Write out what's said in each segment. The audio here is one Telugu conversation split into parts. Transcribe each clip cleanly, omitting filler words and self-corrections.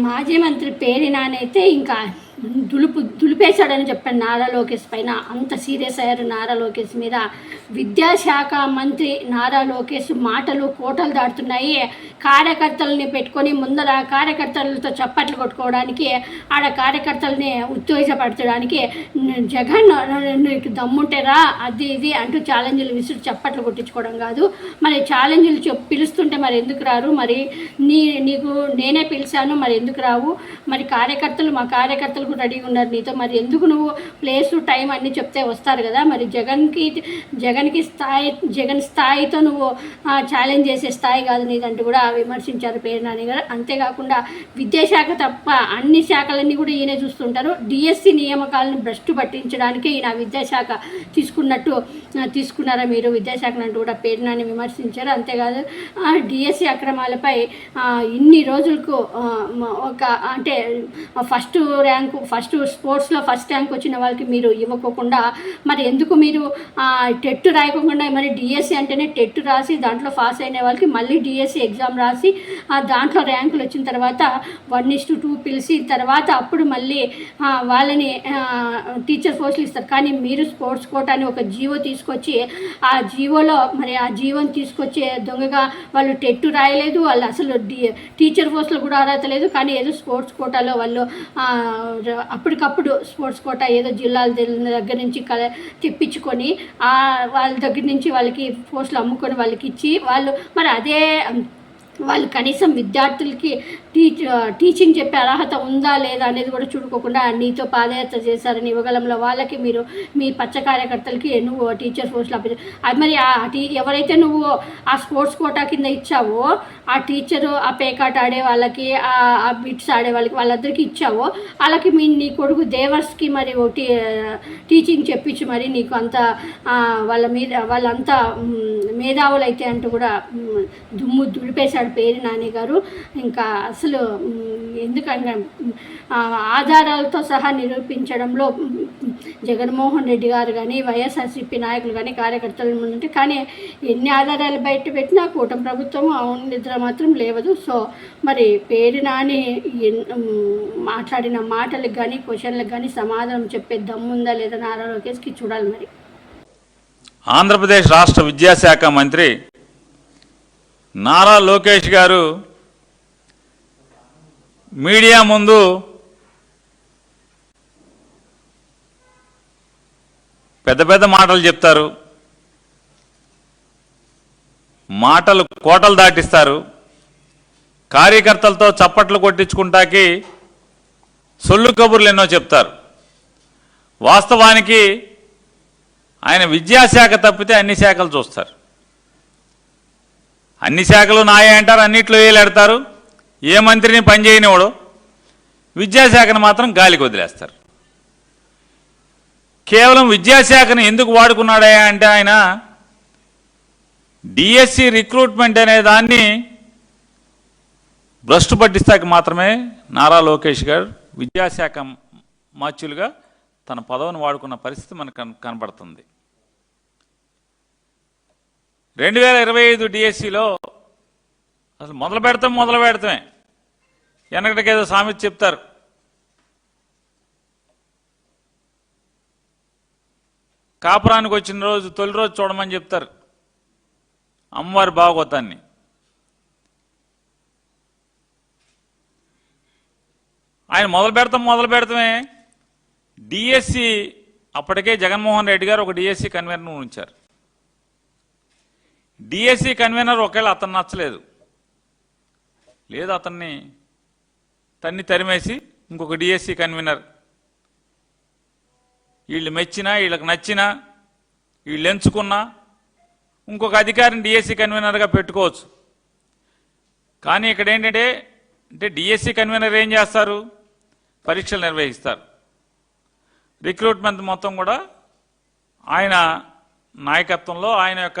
మాజీ మంత్రి పేరి నానైతే ఇంకా దులిపేశాడని చెప్పాను నారా లోకేష్ పైన. అంత సీరియస్ అయ్యారు నారా లోకేష్ మీద. విద్యాశాఖ మంత్రి నారా లోకేష్ మాటలు కోటలు దాటుతున్నాయి. కార్యకర్తలని పెట్టుకొని ముందర కార్యకర్తలతో చప్పట్లు కొట్టుకోవడానికి, ఆడ కార్యకర్తలని ఉత్తేజపరచడానికి జగన్ దమ్ముంటేరా అది ఇది అంటూ ఛాలెంజ్లు విసురు చప్పట్లు కొట్టించుకోవడం కాదు. మరి ఛాలెంజ్లు పిలుస్తుంటే మరి ఎందుకు రారు? మరి నీకు నేనే పిలిచాను, మరి ఎందుకు రావు? మరి కార్యకర్తలు మా కార్యకర్తలు కూడా రెడీగా ఉన్నారు నీతో, మరి ఎందుకు నువ్వు ప్లేసు టైం అన్నీ చెప్తే వస్తారు కదా? మరి జగన్ స్థాయితో నువ్వు ఛాలెంజ్ చేసే స్థాయి కాదు నీదంటూ కూడా విమర్శించారు పేరు నాని గారు. అంతేకాకుండా విద్యాశాఖ తప్ప అన్ని శాఖలన్నీ కూడా ఈయనే చూస్తుంటారు. డిఎస్సి నియామకాలను భ్రష్టు పట్టించడానికి ఈయన విద్యాశాఖ తీసుకున్నారా మీరు విద్యాశాఖను అంటూ కూడా పేరు నాని విమర్శించారు. అంతేకాదు డిఎస్సి అక్రమాలపై ఇన్ని రోజులకు ఒక అంటే ఫస్ట్ స్పోర్ట్స్లో ఫస్ట్ ర్యాంక్ వచ్చిన వాళ్ళకి మీరు ఇవ్వకోకుండా మరి ఎందుకు మీరు టెట్ రాయకుండా మరి డిఎస్సి అంటేనే టెట్ రాసి దాంట్లో పాస్ అయిన వాళ్ళకి మళ్ళీ డిఎస్సి ఎగ్జామ్ రాసి దాంట్లో ర్యాంకులు వచ్చిన తర్వాత 1:2 పిలిచి తర్వాత అప్పుడు మళ్ళీ వాళ్ళని టీచర్ పోస్టులు ఇస్తారు. కానీ మీరు స్పోర్ట్స్ కోటా అని ఒక జీవో తీసుకొచ్చి ఆ జీవోలో మరి ఆ జీవోని తీసుకొచ్చే దొంగగా వాళ్ళు టెట్ రాయలేదు, వాళ్ళు అసలు టీచర్ పోస్టులు కూడా అర్హత లేదు. కానీ ఏదో స్పోర్ట్స్ కోటాలో వాళ్ళు అప్పటికప్పుడు స్పోర్ట్స్ కోటా ఏదో జిల్లాల దగ్గర నుంచి తెప్పించుకొని వాళ్ళ దగ్గర నుంచి వాళ్ళకి పోస్టులు అమ్ముకొని వాళ్ళకి ఇచ్చి మరి అదే వాళ్ళు కనీసం విద్యార్థులకి టీచింగ్ చెప్పే అర్హత ఉందా లేదా అనేది కూడా చూడుకోకుండా నీతో పాదయాత్ర చేశారని యువగలంలో వాళ్ళకి మీరు మీ పచ్చ కార్యకర్తలకి నువ్వు టీచర్ పోస్టులు అది మరి ఎవరైతే నువ్వు ఆ స్పోర్ట్స్ కోటా కింద ఇచ్చావో ఆ టీచరు ఆ పేకాట ఆడే వాళ్ళకి ఆ బిట్స్ ఆడే వాళ్ళందరికీ ఇచ్చావో వాళ్ళకి నీ కొడుకు దేవర్స్కి మరి టీచింగ్ చెప్పించి మరి నీకు అంత వాళ్ళంతా మేధావులు అయితే అంటూ కూడా దులిపేశాడు పేరు నాని గారు. ఇంకా అసలు ఎందుకంటే ఆధారాలతో సహా నిరూపించడంలో జగన్మోహన్ రెడ్డి గారు కానీ వైఎస్ఆర్సీపీ నాయకులు కానీ కార్యకర్తలు ముందుంటే కానీ ఎన్ని ఆధారాలు బయట పెట్టినా కూటమి ప్రభుత్వం నిద్ర మాత్రం లేవదు. సో మరి పేరు నాని మాట్లాడిన మాటలకు కానీ క్వశ్చన్లకు కానీ సమాధానం చెప్పే దమ్ముందా లేదా నారా లోకేష్కి చూడాలి. మరి ఆంధ్రప్రదేశ్ రాష్ట్ర విద్యాశాఖ మంత్రి నారా లోకేష్ గారు మీడియా ముందు పెద్ద పెద్ద మాటలు చెప్తారు, మాటలు కోటలు దాటిస్తారు, కార్యకర్తలతో చప్పట్లు కొట్టించుకుంటాకి సొల్లు కబుర్లు ఎన్నో చెప్తారు. వాస్తవానికి ఆయన విద్యాశాఖ తప్పితే అన్ని శాఖలు చూస్తారు. అన్ని శాఖలు నాయే అంటారు, అన్నిట్లో ఏలాడతారు. ఏ మంత్రిని పనిచేయనివాడు విద్యాశాఖను మాత్రం గాలికి వదిలేస్తారు. కేవలం విద్యాశాఖను ఎందుకు వాడుకున్నాడా అంటే ఆయన డిఎస్సి రిక్రూట్మెంట్ అనే దాన్ని భ్రష్టు పట్టిస్తాకి మాత్రమే నారా లోకేష్ గారు విద్యాశాఖ మార్చులుగా తన పదవిని వాడుకున్న పరిస్థితి మనకు కనబడుతుంది. 2025 డిఎస్సిలో అసలు మొదలు పెడతామే వెనకటికేదో సామెత చెప్తారు, కాపురానికి వచ్చిన రోజు తొలి రోజు చూడమని చెప్తారు అమ్మవారి భాగవతాన్ని. ఆయన మొదలు పెడతామే డిఎస్సి అప్పటికే జగన్మోహన్ రెడ్డి గారు ఒక డిఎస్సి కన్వీనర్ను ఉంచారు. డిఎస్సి కన్వీనర్ ఒకవేళ అతను నచ్చలేదు, లేదు అతన్ని తరిమేసి ఇంకొక డిఎస్సి కన్వీనర్ వీళ్ళు మెచ్చినా వీళ్ళకి నచ్చినా వీళ్ళు ఎంచుకున్నా ఇంకొక అధికారిని డిఎస్సి కన్వీనర్గా పెట్టుకోవచ్చు. కానీ ఇక్కడ ఏంటంటే డిఎస్సి కన్వీనర్ ఏం చేస్తారు, పరీక్షలు నిర్వహిస్తారు. రిక్రూట్మెంట్ మొత్తం కూడా ఆయన నాయకత్వంలో ఆయన యొక్క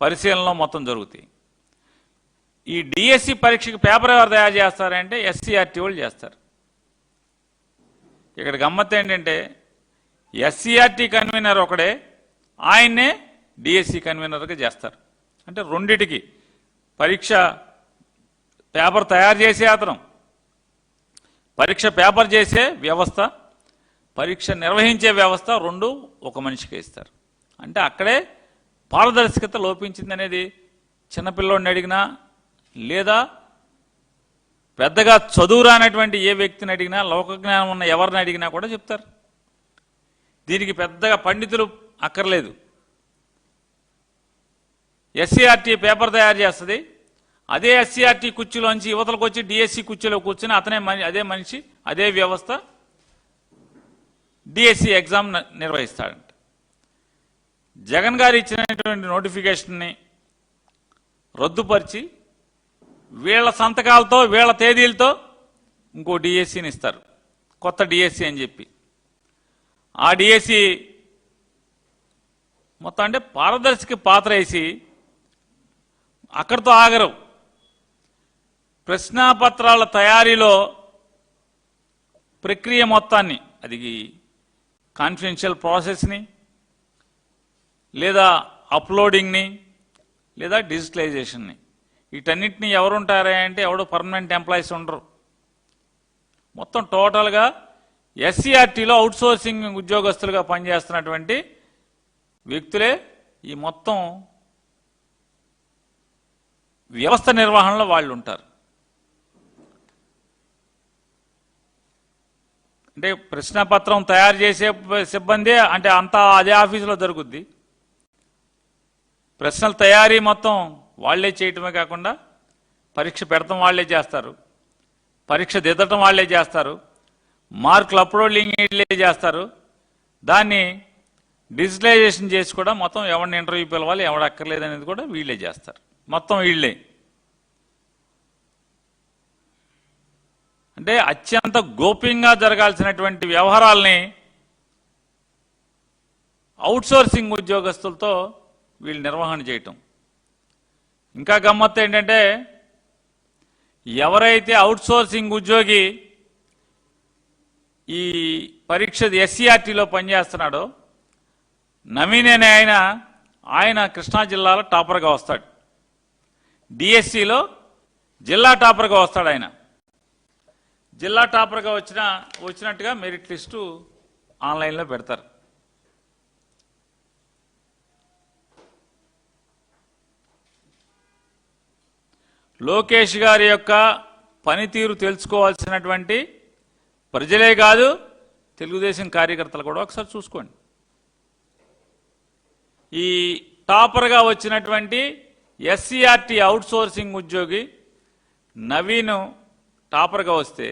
పరిశీలనలో మొత్తం జరుగుతాయి. ఈ డిఎస్సి పరీక్షకి పేపర్ ఎవరు తయారు చేస్తారంటే ఎస్సీఆర్టీ వాళ్ళు చేస్తారు. ఇక్కడ గమ్మత్తు ఏంటంటే ఎస్సీఆర్టీ కన్వీనర్ ఒకడే, ఆయన్నే డిఎస్సి కన్వీనర్గా చేస్తారు. అంటే రెండిటికి పరీక్ష పేపర్ తయారు చేసే అతను పరీక్ష పేపర్ చేసే వ్యవస్థ, పరీక్ష నిర్వహించే వ్యవస్థ రెండు ఒక మనిషికి ఇస్తారు. అంటే అక్కడే పారదర్శకత లోపించిందనేది చిన్నపిల్లోడిని అడిగినా లేదా పెద్దగా చదువురానటువంటి ఏ వ్యక్తిని అడిగినా, లోకజ్ఞానం ఉన్న ఎవరిని అడిగినా కూడా చెప్తారు. దీనికి పెద్దగా పండితులు అక్కర్లేదు. ఎస్సీఆర్టీ పేపర్ తయారు చేస్తుంది, అదే ఎస్సీఆర్టీ కుర్చీలోంచి యువతలకు వచ్చి డిఎస్సి కుర్చీలో కూర్చుని అదే మనిషి అదే వ్యవస్థ డిఎస్సి ఎగ్జామ్ నిర్వహిస్తాడంట. జగన్ గారు ఇచ్చినటువంటి నోటిఫికేషన్ని రద్దుపరిచి వీళ్ళ సంతకాలతో వీళ్ళ తేదీలతో ఇంకో డిఎస్సిని ఇస్తారు, కొత్త డిఎస్సి అని చెప్పి. ఆ డిఎస్సి మొత్తం అంటే పారదర్శక పాత్ర వేసి అక్కడితో ఆగరు. ప్రశ్నాపత్రాల తయారీలో ప్రక్రియ మొత్తాన్ని, అది కాన్ఫిడెన్షియల్ ప్రాసెస్ని లేదా అప్లోడింగ్ని లేదా డిజిటలైజేషన్ని, వీటన్నిటిని ఎవరుంటారా అంటే ఎవడో పర్మనెంట్ ఎంప్లాయీస్ ఉండరు. మొత్తం టోటల్గా ఎస్సీఆర్టీలో అవుట్సోర్సింగ్ ఉద్యోగస్తులుగా పనిచేస్తున్నటువంటి వ్యక్తులే ఈ మొత్తం వ్యవస్థ నిర్వహణలో వాళ్ళు ఉంటారు. అంటే ప్రశ్నపత్రం తయారు చేసే సిబ్బంది అంటే అంతా అదే ఆఫీసులో జరుగుద్ది. ప్రశ్నల తయారీ మొత్తం వాళ్లే చేయటమే కాకుండా పరీక్ష పెడతాం వాళ్లే చేస్తారు, పరీక్ష దిద్దటం వాళ్లే చేస్తారు, మార్కులు అప్లోడింగ్ వీళ్ళే చేస్తారు, దాన్ని డిజిటలైజేషన్ చేసి కూడా మొత్తం ఎవరిని ఇంటర్వ్యూ పిలవాలి ఎవడు అక్కర్లేదు అనేది కూడా వీళ్ళే చేస్తారు. మొత్తం వీళ్ళే. అంటే అత్యంత గోప్యంగా జరగాల్సినటువంటి వ్యవహారాల్ని అవుట్సోర్సింగ్ ఉద్యోగస్తులతో వీళ్ళు నిర్వహణ చేయటం. ఇంకా గమ్మత్తు ఏంటంటే ఎవరైతే అవుట్సోర్సింగ్ ఉద్యోగి ఈ పరీక్ష ఎస్సీఆర్టీలో పనిచేస్తున్నాడో నవీన్ అనే ఆయన కృష్ణా జిల్లాలో టాపర్గా వస్తాడు, డిఎస్సిలో జిల్లా టాపర్గా వస్తాడు. ఆయన జిల్లా టాపర్గా వచ్చినట్టుగా మెరిట్ లిస్టు ఆన్లైన్లో పెడతారు. లోకేష్ గారి యొక్క పనితీరు తెలుసుకోవాల్సినటువంటి ప్రజలే కాదు తెలుగుదేశం కార్యకర్తలు కూడా ఒకసారి చూసుకోండి. ఈ టాపర్గా వచ్చినటువంటి ఎస్సీఆర్టీ అవుట్సోర్సింగ్ ఉద్యోగి నవీన్ టాపర్గా వస్తే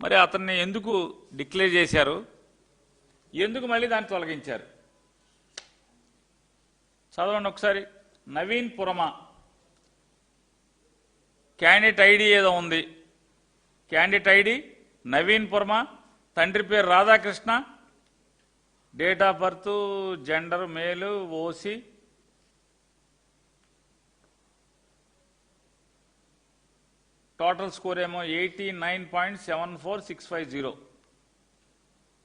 మరి అతన్ని ఎందుకు డిక్లేర్ చేశారు, ఎందుకు మళ్ళీ దాన్ని తొలగించారు? చదవండి ఒకసారి. నవీన్ పురమా క్యాండిడేట్ ఐడి ఏదో ఉంది, క్యాండిడేట్ ఐడి నవీన్ పురమా, తండ్రి పేరు Radhakrishna, date of birth gender మేలు, ఓసీ, టోటల్ స్కోర్ ఏమో 89.74650,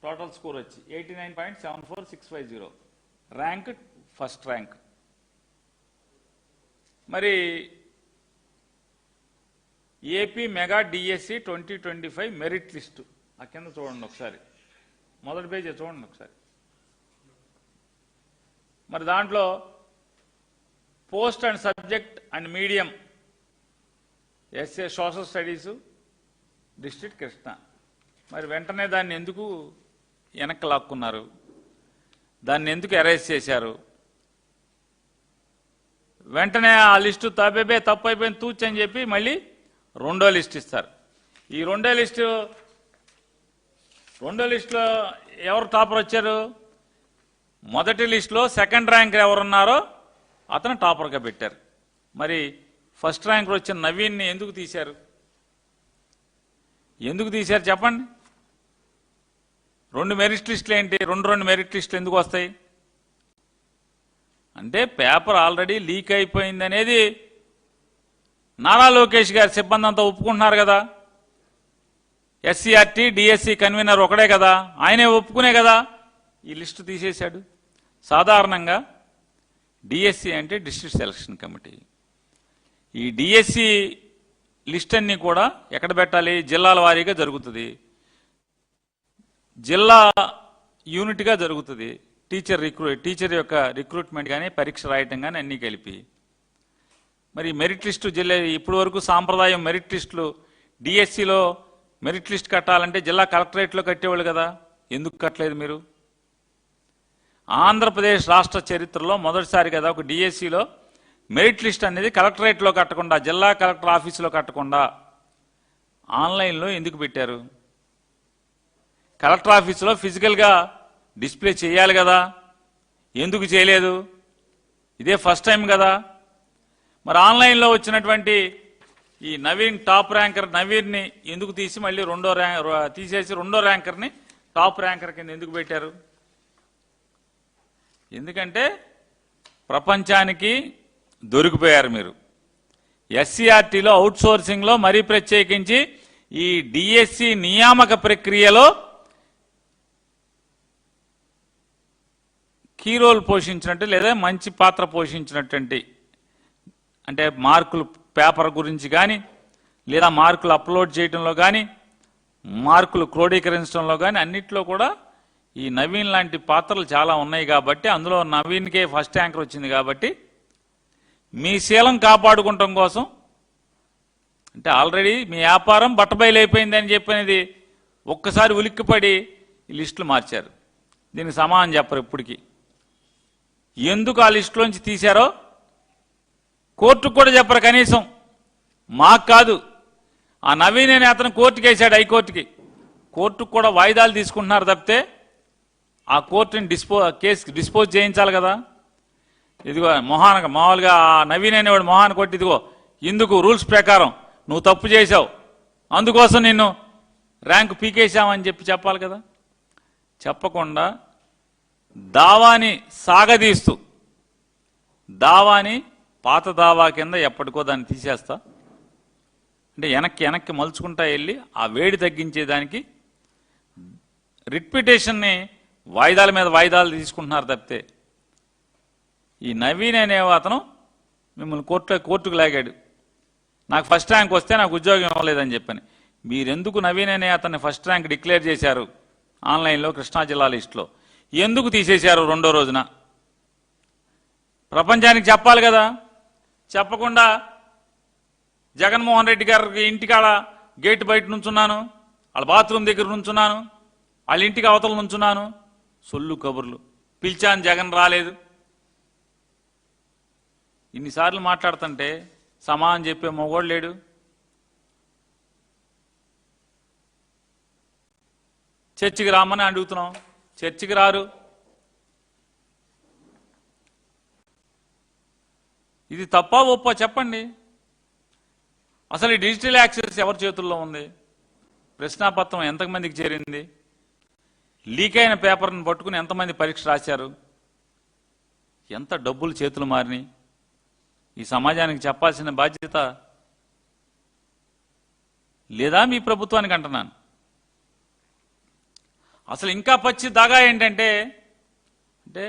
టోటల్ స్కోర్ వచ్చి 89.74650, ర్యాంక్ ఫస్ట్ ర్యాంక్. మరి AP mega DSC 2025 merit list ఆ కింద చూడండి ఒకసారి, మొదటి పేజీ చూడండి ఒకసారి. మరి దాంట్లో post and subject and medium SA social studies district Krishna. మరి వెంటనే దాన్ని ఎందుకు వెనక్కి లాక్కున్నారు, దాన్ని ఎందుకు ఎరేజ్ చేశారు? వెంటనే ఆ లిస్టు తప్పు అయిపోయింది తూచ్ అని చెప్పి మళ్ళీ రెండో లిస్ట్ ఇస్తారు. ఈ రెండో లిస్టులో ఎవరు టాపర్ వచ్చారు? మొదటి లిస్టులో సెకండ్ ర్యాంక్ ఎవరున్నారో అతను టాపర్గా పెట్టారు. మరి ఫస్ట్ ర్యాంక్ వచ్చిన నవీన్ని ఎందుకు తీశారు? ఎందుకు తీశారు చెప్పండి? రెండు మెరిట్ లిస్టులు ఏంటి? రెండు మెరిట్ లిస్టులు ఎందుకు వస్తాయి అంటే పేపర్ ఆల్రెడీ లీక్ అయిపోయింది అనేది నారా లోకేష్ గారి సిబ్బంది అంతా ఒప్పుకుంటున్నారు కదా. ఎస్సీఆర్టీ డిఎస్సి కన్వీనర్ ఒకడే కదా, ఆయనే ఒప్పుకునే కదా ఈ లిస్టు తీసేశాడు. సాధారణంగా డిఎస్సి అంటే డిస్ట్రిక్ట్ సెలక్షన్ కమిటీ. ఈ డిఎస్సి లిస్ట్ అన్నీ కూడా ఎక్కడ పెట్టాలి? జిల్లాల వారీగా జరుగుతుంది, జిల్లా యూనిట్గా జరుగుతుంది. టీచర్ యొక్క రిక్రూట్మెంట్ కానీ పరీక్ష రాయటం కానీ అన్నీ కలిపి. మరి మెరిట్ లిస్టు జిల్లా ఇప్పటి వరకు సాంప్రదాయం మెరిట్ లిస్టులు డిఎస్సిలో మెరిట్ లిస్ట్ కట్టాలంటే జిల్లా కలెక్టరేట్లో కట్టేవాళ్ళు కదా, ఎందుకు కట్టలేదు మీరు? ఆంధ్రప్రదేశ్ రాష్ట్ర చరిత్రలో మొదటిసారి కదా ఒక డిఎస్సిలో మెరిట్ లిస్ట్ అనేది కలెక్టరేట్లో కట్టకుండా, జిల్లా కలెక్టర్ ఆఫీసులో కట్టకుండా ఆన్లైన్లో ఎందుకు పెట్టారు? కలెక్టర్ ఆఫీసులో ఫిజికల్గా డిస్ప్లే చేయాలి కదా, ఎందుకు చేయలేదు? ఇదే ఫస్ట్ టైం కదా. మరి ఆన్లైన్లో వచ్చినటువంటి ఈ నవీన్ టాప్ ర్యాంకర్ నవీన్ని ఎందుకు తీసి మళ్ళీ తీసేసి రెండో ర్యాంకర్ని టాప్ ర్యాంకర్ కింద ఎందుకు పెట్టారు? ఎందుకంటే ప్రపంచానికి దొరికిపోయారు మీరు. ఎస్సీఆర్టీలో అవుట్ సోర్సింగ్లో మరీ ప్రత్యేకించి ఈ డిఎస్సి నియామక ప్రక్రియలో కీ రోల్ పోషించినట్టు లేదా మంచి పాత్ర పోషించినటువంటి, అంటే మార్కులు పేపర్ గురించి కానీ లేదా మార్కులు అప్లోడ్ చేయడంలో కానీ మార్కులు క్రోడీకరించడంలో కానీ అన్నిట్లో కూడా ఈ నవీన్ లాంటి పాత్రలు చాలా ఉన్నాయి కాబట్టి, అందులో నవీన్కే ఫస్ట్ ర్యాంకర్ వచ్చింది కాబట్టి మీ శీలం కాపాడుకుంటాం కోసం, అంటే ఆల్రెడీ మీ వ్యాపారం బట్టబయలైపోయింది అని చెప్పినది ఒక్కసారి ఉలిక్కిపడి ఈ లిస్టులు మార్చారు. దీనికి సమాధానం చెప్పరు ఇప్పటికీ. ఎందుకు ఆ లిస్టులోంచి తీశారో కోర్టుకు కూడా చెప్పరు కనీసం. మాకు కాదు, ఆ నవీన్ అనే అతను కోర్టుకు వేశాడు, హైకోర్టుకి. కోర్టుకు కూడా వాయిదాలు తీసుకుంటున్నారు తప్పితే ఆ కోర్టుని కేసు డిస్పోజ్ చేయించాలి కదా. ఇదిగో మామూలుగా ఆ నవీన్ అనేవాడు మొహాన్ని కొట్టి, ఇదిగో ఇందుకు రూల్స్ ప్రకారం నువ్వు తప్పు చేశావు, అందుకోసం నిన్ను ర్యాంకు పీకేశామని చెప్పాలి కదా. చెప్పకుండా దావాని సాగదీస్తూ, దావాని పాత దావా కింద ఎప్పటికో దాన్ని తీసేస్తా అంటే వెనక్కి మలుచుకుంటా వెళ్ళి ఆ వేడి తగ్గించేదానికి రిట్ పిటిషన్ని వాయిదాల మీద వాయిదాలు తీసుకుంటున్నారు తప్పితే, ఈ నవీన్ అనే అతను మిమ్మల్ని కోర్టుకు లాగాడు, నాకు ఫస్ట్ ర్యాంక్ వస్తే నాకు ఉద్యోగం ఇవ్వలేదని చెప్పని. మీరెందుకు నవీన్ అనే అతన్ని ఫస్ట్ ర్యాంక్ డిక్లేర్ చేశారు ఆన్లైన్లో కృష్ణా జిల్లా లిస్టులో? ఎందుకు తీసేశారు రెండో రోజున? ప్రపంచానికి చెప్పాలి కదా. చెప్పకుండా జగన్మోహన్ రెడ్డి గారికి ఇంటికాడ గేట్ బయట నుంచున్నాను, వాళ్ళ బాత్రూమ్ దగ్గర నుంచున్నాను, వాళ్ళ ఇంటికి అవతల నుంచున్నాను, సొల్లు కబుర్లు. పిలిచాను, జగన్ రాలేదు. ఇన్నిసార్లు మాట్లాడుతుంటే సమాధానం చెప్పే మొగోడు లేడు. చర్చికి రామని అడుగుతున్నాం, చర్చికి రారు. ఇది తప్ప ఒప్ప చెప్పండి. అసలు ఈ డిజిటల్ యాక్సెస్ ఎవరి చేతుల్లో ఉంది? ప్రశ్నాపత్రం ఎంతమందికి చేరింది? లీక్ అయిన పేపర్ని పట్టుకుని ఎంతమంది పరీక్ష రాశారు? ఎంత డబ్బులు చేతులు మారినాయి? ఈ సమాజానికి చెప్పాల్సిన బాధ్యత లేదా మీ ప్రభుత్వానికి అంటున్నాను. అసలు ఇంకా పచ్చి దాగా ఏంటంటే, అంటే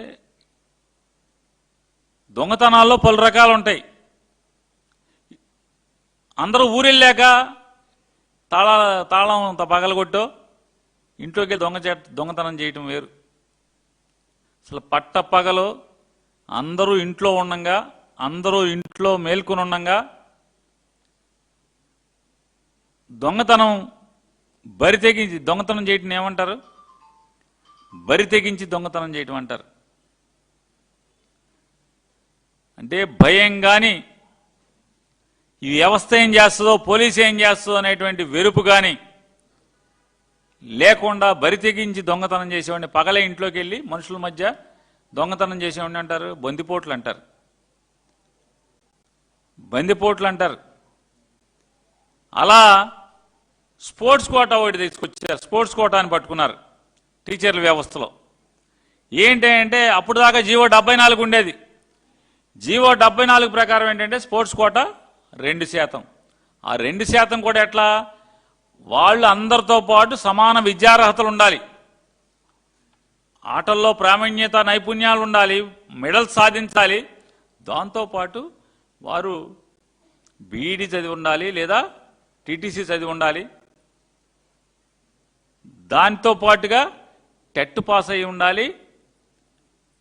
దొంగతనాల్లో పలు రకాలు ఉంటాయి. అందరూ ఊరెళ్ళాక తాళం పగలగొట్టో ఇంట్లోకి దొంగతనం చేయటం వేరు. అసలు పగలు అందరూ ఇంట్లో ఉండంగా, అందరూ ఇంట్లో మేల్కొని ఉండంగా దొంగతనం బరి తెగించి దొంగతనం చేయటం ఏమంటారు? బరి తెగించి దొంగతనం చేయటం అంటారు. అంటే భయం కానీ, ఈ వ్యవస్థ ఏం చేస్తుందో, పోలీసు ఏం చేస్తుందో అనేటువంటి వెరుపు కానీ లేకుండా బరి తెగించి దొంగతనం చేసేవాడిని, పగలే ఇంట్లోకి వెళ్ళి మనుషుల మధ్య దొంగతనం చేసేవాడిని అంటారు, బందిపోట్లు అంటారు. బందిపోట్లు అంటారు. అలా స్పోర్ట్స్ కోటా ఒకటి తీసుకొచ్చారు. స్పోర్ట్స్ కోటాని పట్టుకున్నారు టీచర్ల వ్యవస్థలో. ఏంటంటే అప్పుడు దాకా జీవో 74 ఉండేది. జీవో 74 ప్రకారం ఏంటంటే స్పోర్ట్స్ కోటా 2%. ఆ 2% కూడా ఎట్లా? వాళ్ళు అందరితో పాటు సమాన విద్యార్హతలు ఉండాలి, ఆటల్లో ప్రావీణ్యత నైపుణ్యాలు ఉండాలి, మెడల్స్ సాధించాలి. దాంతోపాటు వారు బీఈడీ చదివి ఉండాలి లేదా టీటీసీ చదివి ఉండాలి, దాంతో పాటుగా టెట్ పాస్ అయి ఉండాలి,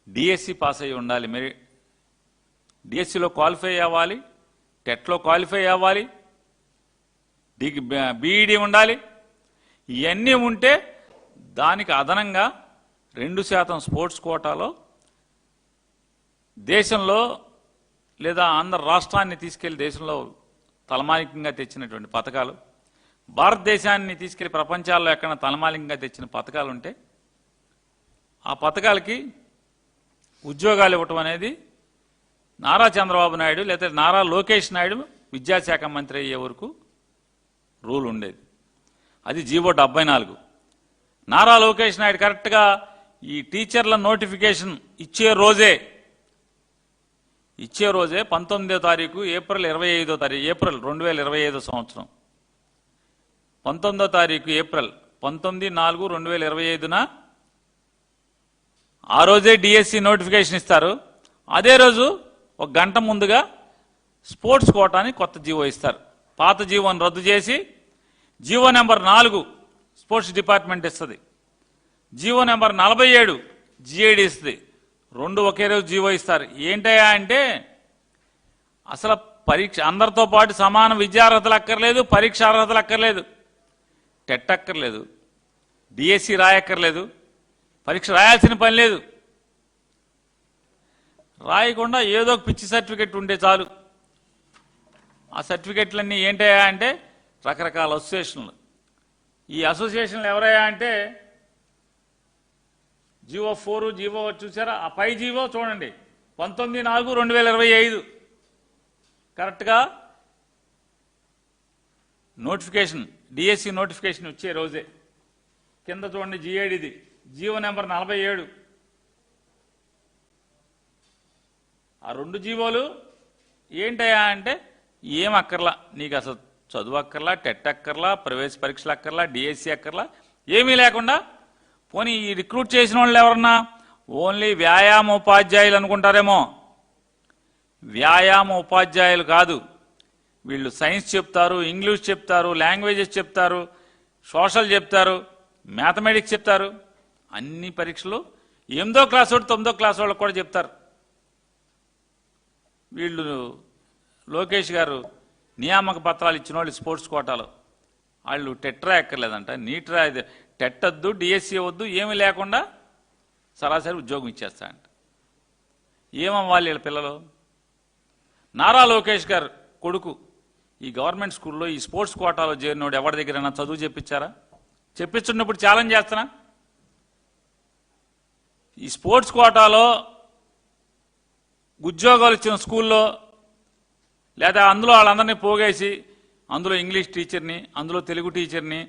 డిఎస్సి పాస్ అయి ఉండాలి. మరి డిఎస్సిలో క్వాలిఫై అవ్వాలి, టెట్లో క్వాలిఫై అవ్వాలి, బీఈడి ఉండాలి. ఇవన్నీ ఉంటే దానికి అదనంగా 2% స్పోర్ట్స్ కోటాలో దేశంలో లేదా ఆంధ్ర రాష్ట్రాన్ని తీసుకెళ్లి దేశంలో తలమానికంగా తెచ్చినటువంటి పథకాలు, భారతదేశాన్ని తీసుకెళ్లి ప్రపంచాల్లో ఎక్కడ తలమానికంగా తెచ్చిన పథకాలు ఉంటే ఆ పథకాలకి ఉద్యోగాలు ఇవ్వటం అనేది నారా చంద్రబాబు నాయుడు లేదా నారా లోకేష్ నాయుడు విద్యాశాఖ మంత్రి అయ్యే వరకు రూల్ ఉండేది. అది జీవో 74. నారా లోకేష్ నాయుడు కరెక్ట్గా ఈ టీచర్ల నోటిఫికేషన్ ఇచ్చే రోజే 19వ తారీఖు ఏప్రిల్ 25వ తారీఖు ఏప్రిల్ 2025 సంవత్సరం 19వ తారీఖు ఏప్రిల్ 19/4/2025న ఆ రోజే డిఎస్సి నోటిఫికేషన్ ఇస్తారు. అదే రోజు ఒక గంట ముందుగా స్పోర్ట్స్ కోటాని కొత్త జీవో ఇస్తారు. పాత జీవోని రద్దు చేసి జీవో నెంబర్ 4 స్పోర్ట్స్ డిపార్ట్మెంట్ ఇస్తుంది, జీవో నెంబర్ 47 జిఐడి ఇస్తుంది. 2 ఒకే రోజు జీవో ఇస్తారు. ఏంటయ్యా అంటే అసలు పరీక్ష అందరితో పాటు సమాన విద్యార్హతలు అక్కర్లేదు, పరీక్ష అర్హతలు అక్కర్లేదు, టెట్ అక్కర్లేదు, డిఎస్సి రాయక్కర్లేదు, పరీక్ష రాయాల్సిన పని లేదు. రాయకుండా ఏదో ఒక పిచ్చి సర్టిఫికెట్ ఉంటే చాలు. ఆ సర్టిఫికెట్లన్నీ ఏంటయ్యా అంటే రకరకాల అసోసియేషన్లు. ఈ అసోసియేషన్లు ఎవరయ్యా అంటే జీవో 4 జీవో చూసారా, ఆ పై జీవో చూడండి 19/4/2025 కరెక్ట్గా నోటిఫికేషన్ డిఎస్సి నోటిఫికేషన్ వచ్చే రోజే. కింద చూడండి జిఐడిది జీవో నెంబర్ 47. ఆ 2 జీవోలు ఏంటయ్యా అంటే ఏం అక్కర్లా, నీకు అసలు చదువు అక్కర్లా, టెట్ అక్కర్లా, ప్రవేశ పరీక్షలు అక్కర్లా, డిఎస్సి అక్కర్లా, ఏమీ లేకుండా పోనీ ఈ రిక్రూట్ చేసిన వాళ్ళు ఎవరన్నా ఓన్లీ వ్యాయామ ఉపాధ్యాయులు అనుకుంటారేమో. వ్యాయామ ఉపాధ్యాయులు కాదు వీళ్ళు. సైన్స్ చెప్తారు, ఇంగ్లీష్ చెప్తారు, లాంగ్వేజెస్ చెప్తారు, సోషల్ చెప్తారు, మ్యాథమెటిక్స్ చెప్తారు. అన్ని పరీక్షలు 8వ క్లాస్ వాడు 9వ క్లాస్ వాళ్ళకి కూడా చెప్తారు. వీళ్ళు లోకేష్ గారు నియామక పత్రాలు ఇచ్చిన వాళ్ళు స్పోర్ట్స్ కోటాలో వాళ్ళు టెట్రా ఎక్కర్లేదంట, నీట్రా టెట్ వద్దు, డిఎస్సి వద్దు, ఏమీ లేకుండా సరాసరి ఉద్యోగం ఇచ్చేస్తాయంట. ఏమవ్వాలి వీళ్ళ పిల్లలు? నారా లోకేష్ గారు కొడుకు ఈ గవర్నమెంట్ స్కూల్లో ఈ స్పోర్ట్స్ కోటాలో చేరినోడు ఎవరి దగ్గరైనా చదువు చెప్పించారా? చెప్పించున్నప్పుడు ఛాలెంజ్ చేస్తున్నా. ఈ స్పోర్ట్స్ కోటాలో ఉద్యోగాలు ఇచ్చిన స్కూల్లో లేదా అందులో వాళ్ళందరినీ పోగేసి అందులో ఇంగ్లీష్ టీచర్ని, అందులో తెలుగు టీచర్ని,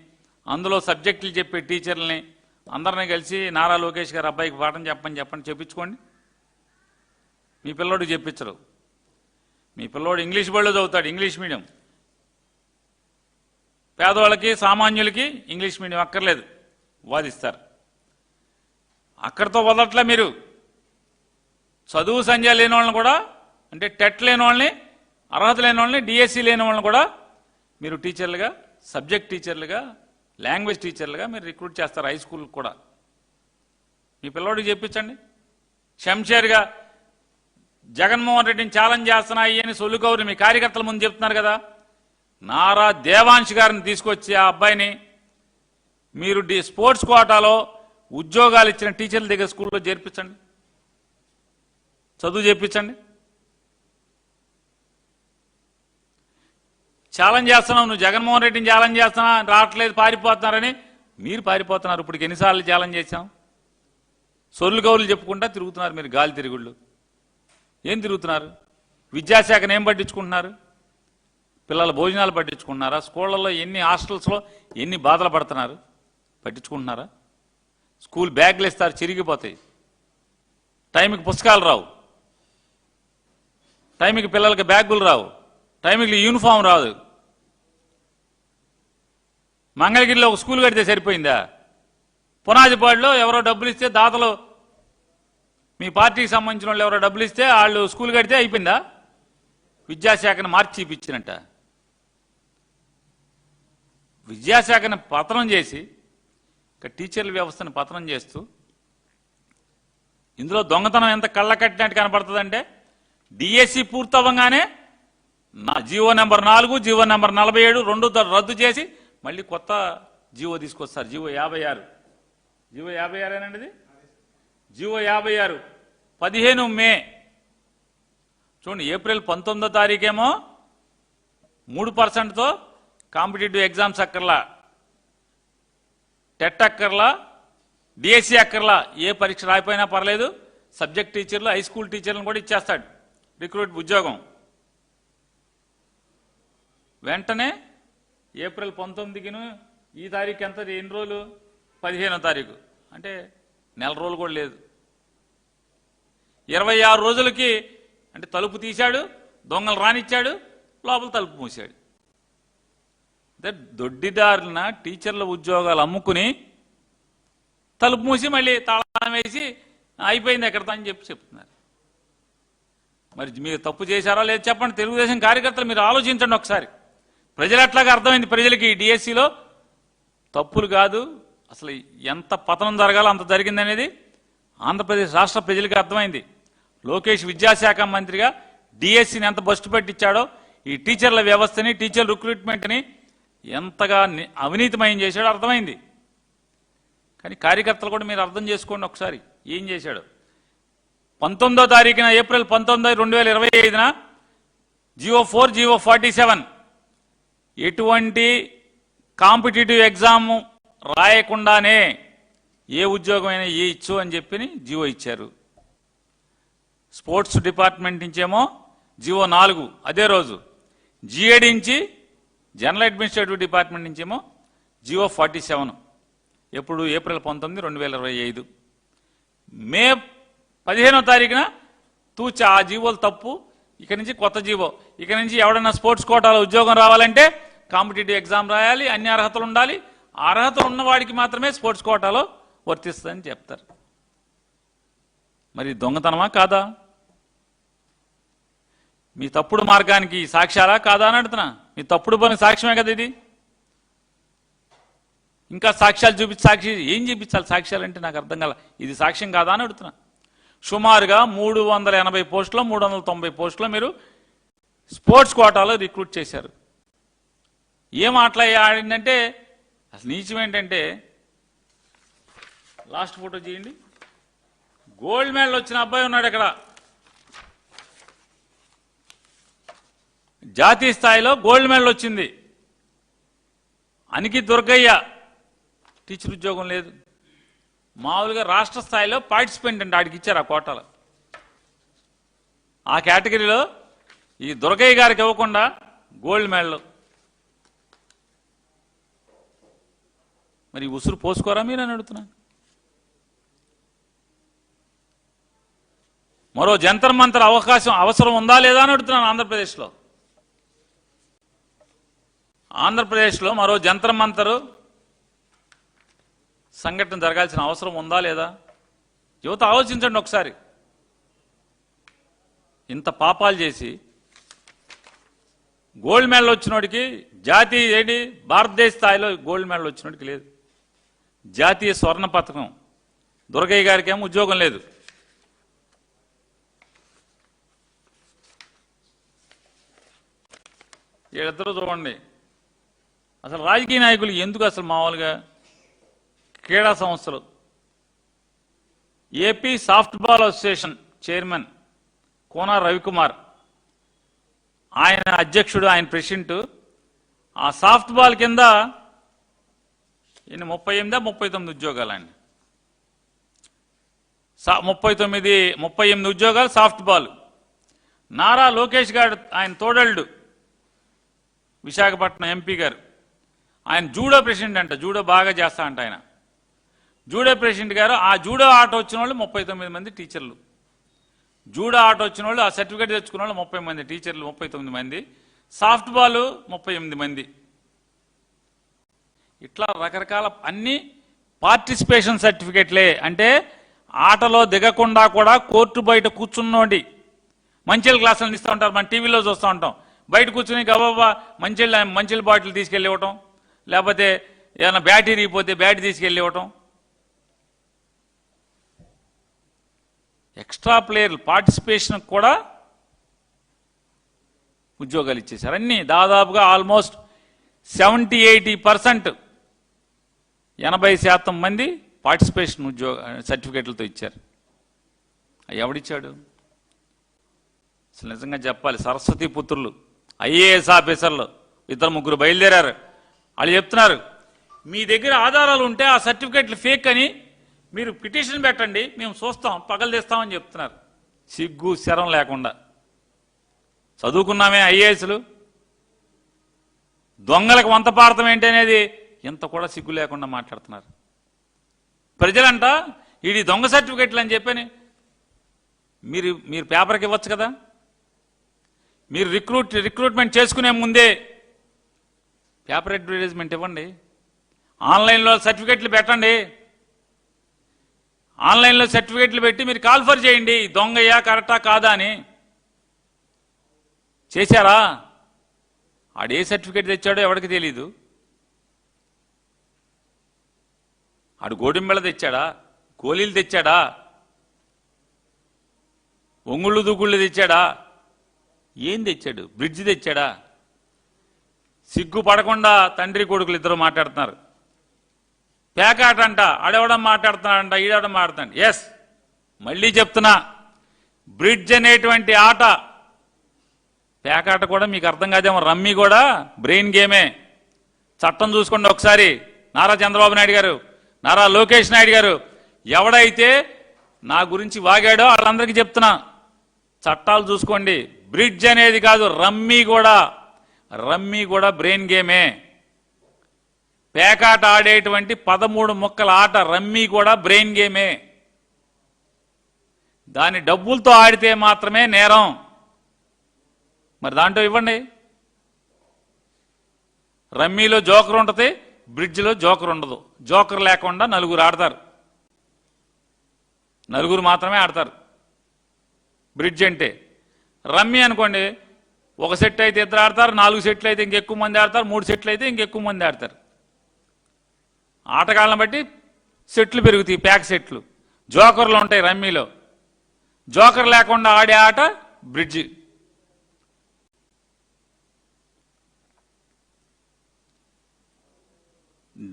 అందులో సబ్జెక్టులు చెప్పే టీచర్లని అందరినీ కలిసి నారా లోకేష్ గారు అబ్బాయికి పాఠం చెప్పండి చెప్పించుకోండి. మీ పిల్లోడికి చెప్పించరు. మీ పిల్లోడు ఇంగ్లీష్ బడిలో చదువుతాడు, ఇంగ్లీష్ మీడియం. పేదవాళ్ళకి సామాన్యులకి ఇంగ్లీష్ మీడియం అక్కర్లేదు వాదిస్తారు. అక్కడితో వదలట్లే మీరు. చదువు సంధ్య లేని వాళ్ళని కూడా, అంటే టెట్ లేని వాళ్ళని, అర్హత లేని వాళ్ళని, డిఎస్సి లేని వాళ్ళని కూడా మీరు టీచర్లుగా, సబ్జెక్ట్ టీచర్లుగా, లాంగ్వేజ్ టీచర్లుగా మీరు రిక్రూట్ చేస్తారు. హై స్కూల్కి కూడా మీ పిల్లోడికి చెప్పించండి. శంషేర్గా జగన్మోహన్ రెడ్డిని ఛాలెంజ్ చేస్తున్నాయి అని సొల్లుకౌరు మీ కార్యకర్తల ముందు చెప్తున్నారు కదా. నారా దేవాంశ్ గారిని తీసుకొచ్చి ఆ అబ్బాయిని మీరు స్పోర్ట్స్ కోటాలో ఉద్యోగాలు ఇచ్చిన టీచర్ల దగ్గర స్కూల్లో చేర్పించండి, చదువు చెప్పించండి. ఛాలెంజ్ చేస్తున్నావు, నువ్వు జగన్మోహన్ రెడ్డిని ఛాలెంజ్ చేస్తున్నా, రావట్లేదు, పారిపోతున్నారని. మీరు పారిపోతున్నారు. ఇప్పటికి ఎన్నిసార్లు ఛాలెంజ్ చేశాం? సొర్లు గౌరులు చెప్పుకుంటా తిరుగుతున్నారు మీరు, గాలి తిరుగుళ్ళు. ఏం తిరుగుతున్నారు? విద్యాశాఖను ఏం పట్టించుకుంటున్నారు? పిల్లల భోజనాలు పట్టించుకుంటున్నారా? స్కూళ్ళల్లో ఎన్ని హాస్టల్స్లో ఎన్ని బాధలు పడుతున్నారు పట్టించుకుంటున్నారా? స్కూల్ బ్యాగులు ఇస్తారు, చిరిగిపోతాయి. టైంకి పుస్తకాలు రావు, టైంకి పిల్లలకి బ్యాగులు రావు, టైంకి యూనిఫామ్ రాదు. మంగళగిరిలో ఒక స్కూల్ కడితే సరిపోయిందా? పునాదిపాడులో ఎవరో డబ్బులు ఇస్తే, దాతలు మీ పార్టీకి సంబంధించిన వాళ్ళు ఎవరో డబ్బులు ఇస్తే వాళ్ళు స్కూల్ కడితే అయిపోయిందా? విద్యాశాఖను మార్చి ఇప్పించినట్ట. విద్యాశాఖని పతనం చేసి ఇక టీచర్ల వ్యవస్థను పతనం చేస్తూ ఇందులో దొంగతనం ఎంత కళ్ళ కట్టినట్టు కనపడుతుందంటే డిఎస్సి పూర్తవ్వగానే జీవో నెంబర్ 4 జీవో నెంబర్ 47 రెండు రద్దు చేసి మళ్ళీ కొత్త జీవో తీసుకొస్తారు. జీవో 56 జీవో 56 ఏనండి జీవో 56 15 మే చూడండి. ఏప్రిల్ 19వ తారీఖేమో 3%తో కాంపిటేటివ్ ఎగ్జామ్స్ అక్కర్లా, టెట్ అక్కర్లా, డిఎస్సి అక్కర్లా, ఏ పరీక్ష రాయిపోయినా పర్లేదు, సబ్జెక్ట్ టీచర్లు హై స్కూల్ టీచర్లను కూడా ఇచ్చేస్తాడు రిక్రూట్ ఉద్యోగం. వెంటనే ఏప్రిల్ 19కిను ఈ తారీఖు ఎంత, ఎన్ని రోజులు, 15వ తారీఖు, అంటే నెల రోజులు కూడా లేదు. 26 రోజులకి అంటే తలుపు తీశాడు, దొంగలు రానిచ్చాడు, లోపల తలుపు మూసాడు. దొడ్డిదారులన టీచర్ల ఉద్యోగాలు అమ్ముకుని తలుపు మూసి మళ్ళీ తాళం వేసి అయిపోయింది ఎక్కడితో అని చెప్తున్నారు. మరి మీరు తప్పు చేశారా లేదు చెప్పండి. తెలుగుదేశం కార్యకర్తలు మీరు ఆలోచించండి ఒకసారి. ప్రజలు ఎట్లాగా అర్థమైంది ప్రజలకి డిఎస్సిలో తప్పులు కాదు, అసలు ఎంత పతనం జరగాలో అంత జరిగిందనేది ఆంధ్రప్రదేశ్ రాష్ట్ర ప్రజలకి అర్థమైంది. లోకేష్ విద్యాశాఖ మంత్రిగా డిఎస్సిని ఎంత బస్టు పెట్టించాడో, ఈ టీచర్ల వ్యవస్థని, టీచర్ రిక్రూట్మెంట్ని ఎంతగా అవినీతిమయం చేశాడో అర్థమైంది. కానీ కార్యకర్తలు కూడా మీరు అర్థం చేసుకోండి ఒకసారి ఏం చేశాడు. 19వ తారీఖున ఏప్రిల్ 19, 2025 జీవో 4 జీవో 47 ఎటువంటి కాంపిటేటివ్ ఎగ్జామ్ రాయకుండానే ఏ ఉద్యోగమైనా ఇచ్చు అని చెప్పి జీవో ఇచ్చారు. స్పోర్ట్స్ డిపార్ట్మెంట్ నుంచేమో జీవో 4 అదే రోజు, జిఏడి నుంచి జనరల్ అడ్మినిస్ట్రేటివ్ డిపార్ట్మెంట్ నుంచేమో జీవో 47 ఎప్పుడు ఏప్రిల్ 19, 2025. మే 15వ తారీఖున తూచా ఆ జీవోలు తప్పు, ఇక నుంచి కొత్త జీవో, ఇక నుంచి ఎవడన్నా స్పోర్ట్స్ కోటాలో ఉద్యోగం రావాలంటే కాంపిటేటివ్ ఎగ్జామ్ రాయాలి, అన్ని అర్హతలు ఉండాలి, అర్హతలు ఉన్నవాడికి మాత్రమే స్పోర్ట్స్ కోటాలో వర్తిస్తుందని చెప్తారు. మరి దొంగతనమా కాదా? మీ తప్పుడు మార్గానికి సాక్ష్యాలా కాదా అని అడుగుతున్నా. మీ తప్పుడు పని సాక్ష్యమే కదా ఇది. ఇంకా సాక్ష్యాలు సాక్షి ఏం చూపించాలి? సాక్ష్యాలు అంటే నాకు అర్థం కాల. ఇది సాక్ష్యం కాదా అని అడుగుతున్నా. సుమారుగా 380 పోస్టులో 390 పోస్టులో మీరు స్పోర్ట్స్ కోటాలో రిక్రూట్ చేశారు. ఏం ఆటలు ఆడిందంటే అసలు నీచం ఏంటంటే, లాస్ట్ ఫోటో చేయండి. గోల్డ్ మెడల్ వచ్చిన అబ్బాయి ఉన్నాడు ఇక్కడ, జాతీయ స్థాయిలో గోల్డ్ మెడల్ వచ్చింది. అనికి దుర్గయ్య టీచర్ ఉద్యోగం లేదు. మామూలుగా రాష్ట్ర స్థాయిలో పార్టిసిపెంట్ అంటే ఆడికి ఇచ్చారు ఆ కోటాలో. ఆ కేటగిరీలో ఈ దుర్గయ్య గారికి ఇవ్వకుండా గోల్డ్ మెడల్. మరి ఉసురు పోసుకోరా మీరు అని అడుగుతున్నా. మరో జంతర్ మంతర్ అవసరం ఉందా లేదా అని అడుగుతున్నాను. ఆంధ్రప్రదేశ్లో మరో జంతర్ మంతరు సంఘటన జరగాల్సిన అవసరం ఉందా లేదా? యువత ఆలోచించండి ఒకసారి. ఇంత పాపాలు చేసి గోల్డ్ మెడల్ వచ్చినోడికి జాతీయ ఏంటి భారతదేశ స్థాయిలో గోల్డ్ మెడల్ వచ్చినోడికి లేదు. జాతీయ స్వర్ణ పథకం దుర్గయ్య గారికి ఏమో ఉద్యోగం లేదు. వీళ్ళిద్దరూ చూడండి. అసలు రాజకీయ నాయకులు ఎందుకు అసలు మామూలుగా క్రీడా సంస్థలు, AP soft ball association chairman Kona Ravikumar, ఆయన అధ్యక్షుడు, ఆయన ప్రెసిడెంట్. ఆ సాఫ్ట్ బాల్ కింద 38 ఉద్యోగాలు అండి. 38 ఉద్యోగాలు సాఫ్ట్ బాల్. నారా లోకేష్ గారు ఆయన తోడళ్ళు విశాఖపట్నం ఎంపీ గారు, ఆయన జూడో ప్రెసిడెంట్ అంట. జూడో బాగా చేస్తా అంట ఆయన. జూడో ప్రెసిడెంట్ గారు, ఆ జూడో ఆట వచ్చిన వాళ్ళు 39 మంది టీచర్లు. జూడో ఆట వచ్చిన వాళ్ళు, ఆ సర్టిఫికేట్ తెచ్చుకున్న వాళ్ళు 30 మంది టీచర్లు, 39 మంది. సాఫ్ట్ బాల్ 38 మంది. ఇట్లా రకరకాల అన్ని పార్టిసిపేషన్ సర్టిఫికేట్లే. అంటే ఆటలో దిగకుండా కూడా కోర్టు బయట కూర్చున్నోడి మంచిల గ్లాసులను ఇస్తూ ఉంటారు, మన టీవీలో చూస్తూ ఉంటాం. బయట కూర్చుని గబాబా మంచిళ్ళ బాటిల్ తీసుకెళ్ళి ఇవ్వటం, లేకపోతే ఏదైనా బ్యాటరీ ఇరిగిపోతే బ్యాటరీ తీసుకెళ్ళి ఇవ్వటం. ఎక్స్ట్రా ప్లేయర్ పార్టిసిపేషన్ కూడా ఉద్యోగాలు ఇచ్చేశారు. అన్నీ దాదాపుగా ఆల్మోస్ట్ 70-80% 80% మంది పార్టిసిపేషన్ సర్టిఫికేట్లతో ఇచ్చారు. ఎవడిచ్చాడు? అసలు నిజంగా చెప్పాలి, సరస్వతి పుత్రులు IAS ఆఫీసర్లు 2-3 బయలుదేరారు. వాళ్ళు చెప్తున్నారు, మీ దగ్గర ఆధారాలు ఉంటే ఆ సర్టిఫికేట్లు ఫేక్ అని మీరు పిటిషన్ పెట్టండి, మేము చూస్తాం, పగలదీస్తామని చెప్తున్నారు. సిగ్గు శరం లేకుండా. చదువుకున్నామే IASలు, దొంగలకు వంత పాడతాం ఏంటి అనేది ఇంత కూడా సిగ్గు లేకుండా మాట్లాడుతున్నారు. ప్రజలంట ఇది దొంగ సర్టిఫికెట్లు అని చెప్పని మీరు పేపర్కి ఇవ్వచ్చు కదా. మీరు రిక్రూట్మెంట్ చేసుకునే ముందే పేపర్ అడ్వర్టైజ్మెంట్ ఇవ్వండి, ఆన్లైన్లో సర్టిఫికెట్లు పెట్టండి, ఆన్లైన్లో సర్టిఫికెట్లు పెట్టి మీరు కాల్ఫర్ చేయండి దొంగయ్యా కరెక్టా కాదా అని. చేశారా? ఆడే సర్టిఫికెట్ తెచ్చాడో ఎవరికి తెలీదు. ఆడు గోడింబెళ తెచ్చాడా, గోళీలు తెచ్చాడా, ఒంగుళ్ళు దుగుళ్ళు తెచ్చాడా, ఏం తెచ్చాడు? బ్రిడ్జ్ తెచ్చాడా? సిగ్గుపడకుండా తండ్రి కొడుకులు ఇద్దరు మాట్లాడుతున్నారు. పేకాట అంట, ఆడెవడం మాట్లాడుతున్నాడంట, ఈడవడం మాట్లాడుతాడు. ఎస్, మళ్ళీ చెప్తున్నా, బ్రిడ్జ్ అనేటువంటి ఆట పేకాట కూడా మీకు అర్థం కాదేమో, రమ్మీ కూడా బ్రెయిన్ గేమే. చట్టం చూసుకోండి ఒకసారి. నారా చంద్రబాబు నాయుడు గారు, నారా లోకేష్ నాయుడు గారు, ఎవడైతే నా గురించి వాగాడో వాళ్ళందరికీ చెప్తున్నా, చట్టాలు చూసుకోండి. బ్రిడ్జ్ అనేది కాదు, రమ్మీ కూడా బ్రెయిన్ గేమే. పేకాట ఆడేటువంటి 13 ముక్కల ఆట రమ్మీ కూడా బ్రెయిన్ గేమే. దాని డబ్బులతో ఆడితే మాత్రమే నేరం. మరి దాంట్లో ఇవ్వండి. రమ్మీలో జోకర్ ఉంటుంది, బ్రిడ్జ్లో జోకర్ ఉండదు. జోకర్ లేకుండా 4 ఆడతారు, 4 మాత్రమే ఆడతారు బ్రిడ్జ్ అంటే. రమ్మీ అనుకోండి, 1 సెట్ అయితే 2 ఆడతారు, 4 సెట్లు అయితే ఇంకెక్కువ మంది ఆడతారు, 3 సెట్లు అయితే ఇంకెక్కువ మంది ఆడతారు. ఆటగాళ్ళని బట్టి సెట్లు పెరుగుతాయి, ప్యాక్ సెట్లు. జోకర్లు ఉంటాయి రమ్మీలో. జోకర్ లేకుండా ఆడే ఆట బ్రిడ్జ్.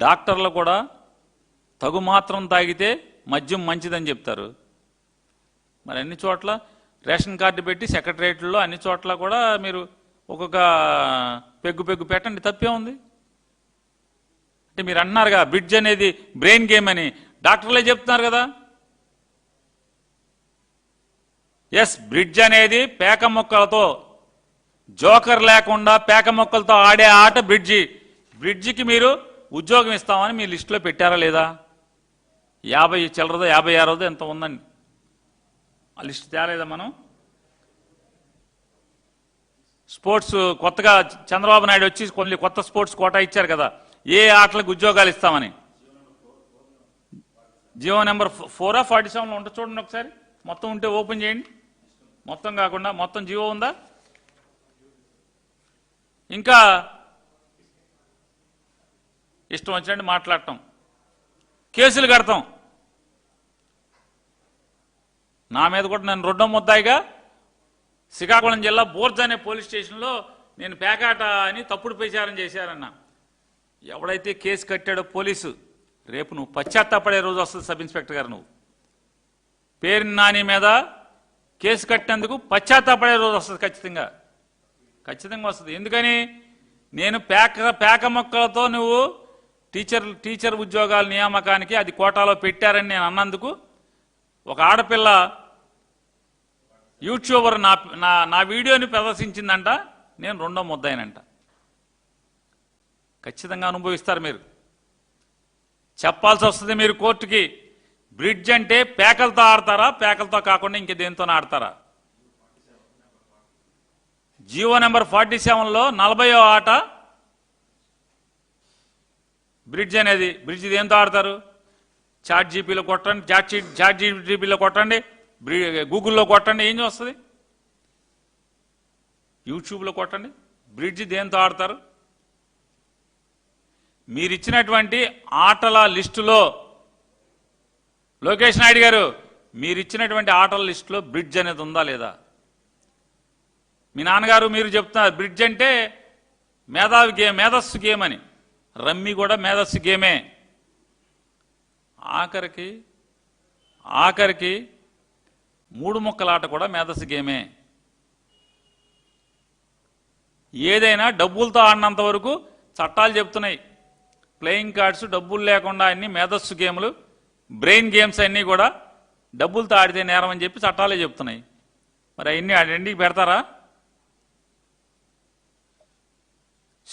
డాక్టర్లు కూడా తగు మాత్రం తాగితే మద్యం మంచిదని చెప్తారు. మరి అన్ని చోట్ల రేషన్ కార్డు పెట్టి సెక్రటరియట్లో అన్ని చోట్ల కూడా మీరు ఒక్కొక్క పెగ్గు పెట్టండి, తప్పే ఉంది. అంటే మీరు అంటున్నారుగా బ్రిడ్జ్ అనేది బ్రెయిన్ గేమ్ అని, డాక్టర్లే చెప్తున్నారు కదా. ఎస్, బ్రిడ్జ్ అనేది పేక మొక్కలతో, జోకర్ లేకుండా పేక మొక్కలతో ఆడే ఆట బ్రిడ్జి. బ్రిడ్జికి మీరు ఉద్యోగం ఇస్తామని మీ లిస్టులో పెట్టారా లేదా? 50 చిల్లరదో 56 ఎంత ఉందండి, ఆ లిస్ట్ తేలేదా మనం? స్పోర్ట్స్ కొత్తగా చంద్రబాబు నాయుడు వచ్చి కొన్ని కొత్త స్పోర్ట్స్ కోటా ఇచ్చారు కదా, ఏ ఆటలకు ఉద్యోగాలు ఇస్తామని. జియో నెంబర్ 4 47 ఉంటుంది చూడండి ఒకసారి, మొత్తం ఉంటే ఓపెన్ చేయండి. మొత్తం కాకుండా మొత్తం జియో ఉందా? ఇంకా ఇష్టం వచ్చినట్టు మాట్లాడటం, కేసులు కడతాం. నా మీద కూడా నన్ను 2వ ముద్దాయిగా శ్రీకాకుళం జిల్లా బోర్జ్ అనే పోలీస్ స్టేషన్లో నేను పేకాట అని తప్పుడు ప్రచారం చేశారన్న. ఎవడైతే కేసు కట్టాడో పోలీసు, రేపు నువ్వు పశ్చాత్తాపడే రోజు వస్తుంది. సబ్ ఇన్స్పెక్టర్ గారు, నువ్వు పేరు నాని మీద కేసు కట్టినందుకు పశ్చాత్తాపడే రోజు వస్తుంది. ఖచ్చితంగా వస్తుంది. ఎందుకని? నేను పేక మొక్కలతో నువ్వు టీచర్ ఉద్యోగాల నియామకానికి అది కోటాలో పెట్టారని నేను అన్నందుకు ఒక ఆడపిల్ల యూట్యూబర్ నా వీడియోని ప్రదర్శించిందంట, నేను 2వ ముద్దాయినంట. ఖచ్చితంగా అనుభవిస్తారు. మీరు చెప్పాల్సి వస్తుంది మీరు కోర్టుకి. బ్రిడ్జ్ అంటే పేకలతో ఆడతారా, పేకలతో కాకుండా ఇంక దేంతో ఆడతారా? జియో నెంబర్ 47లో 40వ ఆట బ్రిడ్జ్ అనేది. బ్రిడ్జ్ దేంతో ఆడతారు? చాట్ జీపీలో కొట్టండి, చాట్ జీపీలో కొట్టండి, గూగుల్లో కొట్టండి, ఏం వస్తుంది? యూట్యూబ్లో కొట్టండి. బ్రిడ్జ్ దేంతో ఆడతారు? మీరిచ్చినటువంటి ఆటల లిస్టులో లోకేష్ నాయుడు గారు మీరిచ్చినటువంటి ఆటల లిస్టులో బ్రిడ్జ్ అనేది ఉందా లేదా? మీ నాన్నగారు మీరు చెప్తున్నారు బ్రిడ్జ్ అంటే మేధావి గేమ్, మేధస్సు గేమ్ అని. రమ్మీ కూడా మేధస్సు గేమే. ఆఖరికి 3 ముక్కల ఆట కూడా మేధస్సు గేమే. ఏదైనా డబ్బులతో ఆడినంత వరకు చట్టాలు చెప్తున్నాయి. ప్లేయింగ్ కార్డ్స్ డబ్బులు లేకుండా అన్ని మేధస్సు గేమ్లు, బ్రెయిన్ గేమ్స్ అన్నీ కూడా డబ్బులతో ఆడితే నేరం అని చెప్పి చట్టాలే చెప్తున్నాయి. మరి అవన్నీ రెండింటికి పెడతారా?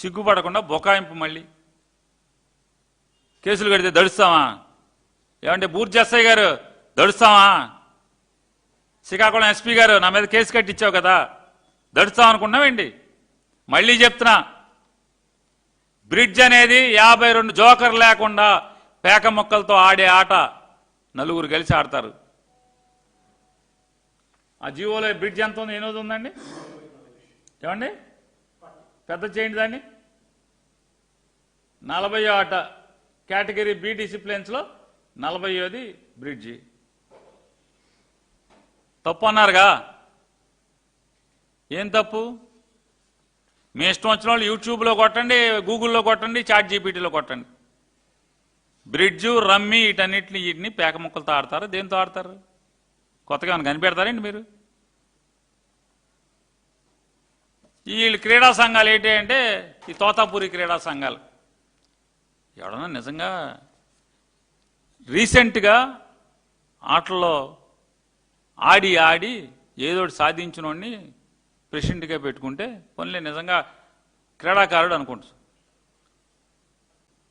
సిగ్గుపడకుండా బొకాయింపు మళ్ళీ కేసులు కడితే దడుస్తామా? ఏమంటే బూర్జీ ఎస్ఐ గారు దడుస్తామా? శ్రీకాకుళం ఎస్పీ గారు నా మీద కేసు కట్టించావు కదా, దడుస్తాం అనుకున్నావేంటి? మళ్ళీ చెప్తున్నా, బ్రిడ్జ్ అనేది 52 జోకర్ లేకుండా పేక మొక్కలతో ఆడే ఆట. 4 కలిసి ఆడతారు. ఆ జీవోలో బ్రిడ్జ్ ఎంత ఉంది? ఎనిమిది ఉందండి. ఏమండి పెద్ద చేయండి దాన్ని. 40 ఆట కేటగిరీ బి డిసిప్లిన్స్లో 40ది బ్రిడ్జి. తప్పు అన్నారుగా. ఏం తప్పు? మీ ఇష్టం వచ్చిన వాళ్ళు యూట్యూబ్లో కొట్టండి, గూగుల్లో కొట్టండి, చాట్ జీపీటీలో కొట్టండి. బ్రిడ్జు, రమ్మీ వీటిని పేక ముక్కలతో ఆడతారు. దేంతో ఆడతారు? కొత్తగా ఏమైనా కనిపెడతారండి మీరు? వీళ్ళు క్రీడా సంఘాలు ఏంటి అంటే ఈ తోతాపూరి క్రీడా సంఘాలు. ఎవడన్నా నిజంగా రీసెంట్గా ఆటల్లో ఆడి ఏదోటి సాధించినోడిని ప్రెసిడెంట్గా పెట్టుకుంటే పోన్లే నిజంగా క్రీడాకారుడు అనుకుంటారు.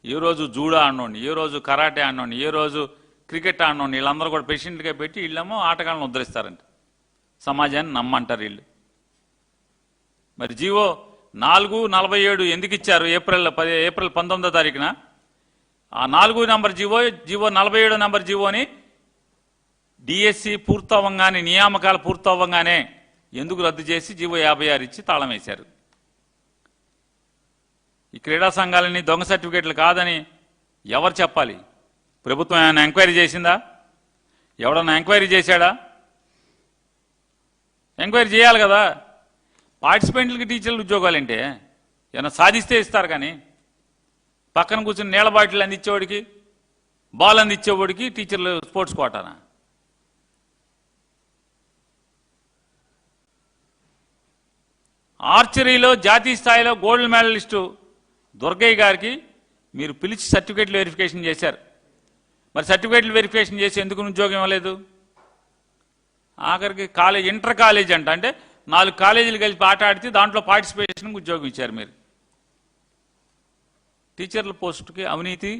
ఏ రోజు జూడో ఆడినోడిని, ఏ రోజు కరాటే ఆడినోడిని, ఏ రోజు క్రికెట్ ఆడినోడిని వీళ్ళందరూ కూడా ప్రెసిడెంట్గా పెట్టి వీళ్ళేమో ఆటగాళ్ళని ఉద్ధరిస్తారంట. సమాజాన్ని నమ్మంటారు వీళ్ళు. మరి జీవో 447 ఎందుకు ఇచ్చారు? ఏప్రిల్ 19వ తారీఖున ఆ 4 నంబర్ జీవో 47 నంబర్ జీవోని డిఎస్సి పూర్తవ్వంగానే, నియామకాలు పూర్తవ్వంగానే ఎందుకు రద్దు చేసి జీవో 56 ఇచ్చి తాళం వేశారు? ఈ క్రీడా సంఘాలని దొంగ సర్టిఫికేట్లు కాదని ఎవరు చెప్పాలి? ప్రభుత్వం ఏమైనా ఎంక్వైరీ చేసిందా? ఎవడన్నా ఎంక్వైరీ చేశాడా? ఎంక్వైరీ చేయాలి కదా. పార్టిసిపెంట్లకి టీచర్లు ఉద్యోగాలంటే ఏమైనా సాధిస్తే ఇస్తారు కానీ పక్కన కూర్చుని నీళ్ళ బాటిల్ అందించేవాడికి, బాల్ అందించేవాడికి టీచర్లు స్పోర్ట్స్ కోటానా? ఆర్చరీలో జాతీయ స్థాయిలో గోల్డ్ మెడలిస్టు దుర్గయ్య గారికి మీరు పిలిచి సర్టిఫికేట్లు వెరిఫికేషన్ చేశారు. మరి సర్టిఫికేట్లు వెరిఫికేషన్ చేసి ఎందుకు ఉద్యోగం ఇవ్వలేదు? ఆఖరికి ఇంటర్ కాలేజ్ అంటే 4 కాలేజీలు కలిపి ఆట ఆడితే దాంట్లో పార్టిసిపేషన్కి ఉద్యోగం ఇచ్చారు మీరు. టీచర్ల పోస్టుకి అవినీతి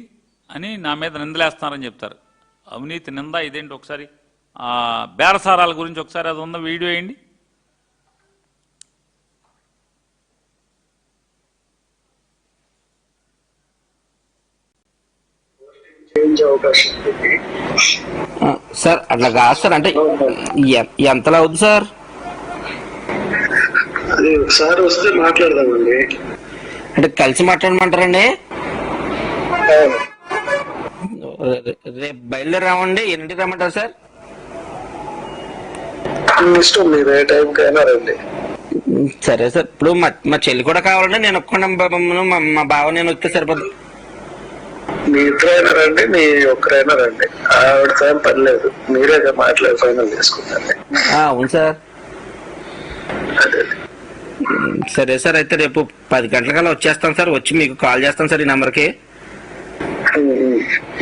అని నా మీద నిందలేస్తున్నారని చెప్తారు. అవినీతి నింద ఇదేంటి? ఒకసారి బేరసారాల గురించి ఒకసారి అది ఉన్న వీడియో వేయండి. సార్ అట్లా కాదు సార్. అంటే ఎంతలా అవుతుంది సార్? అది ఒకసారి వస్తే మాట్లాడదామండి. అంటే కలిసి మాట్లాడమంటారండి? రేపు బయలుదేరామండి. ఎన్నింటికి రమ్మంటారు సార్? ఇష్టం, మీరు ఏ టైంకి అయినా రండి. సరే సార్. ఇప్పుడు మా చెల్లి కూడా కావాలండి. నేను ఒక్కడే, మా బావ నేను వస్తే సరిపోతుంది. మీ ఇద్దరైనా రండి, మీ ఒక్కరైనా రండి. ఆవిడతో ఏం పని లేదు, మీరే మాట్లాడి ఫైనల్ చేసుకుంటారు. అవును సార్. అదే సరే సార్. అయితే రేపు 10 గంటలకల్లా వచ్చేస్తాను సార్. వచ్చి మీకు కాల్ చేస్తాను సార్ ఈ నెంబర్కి.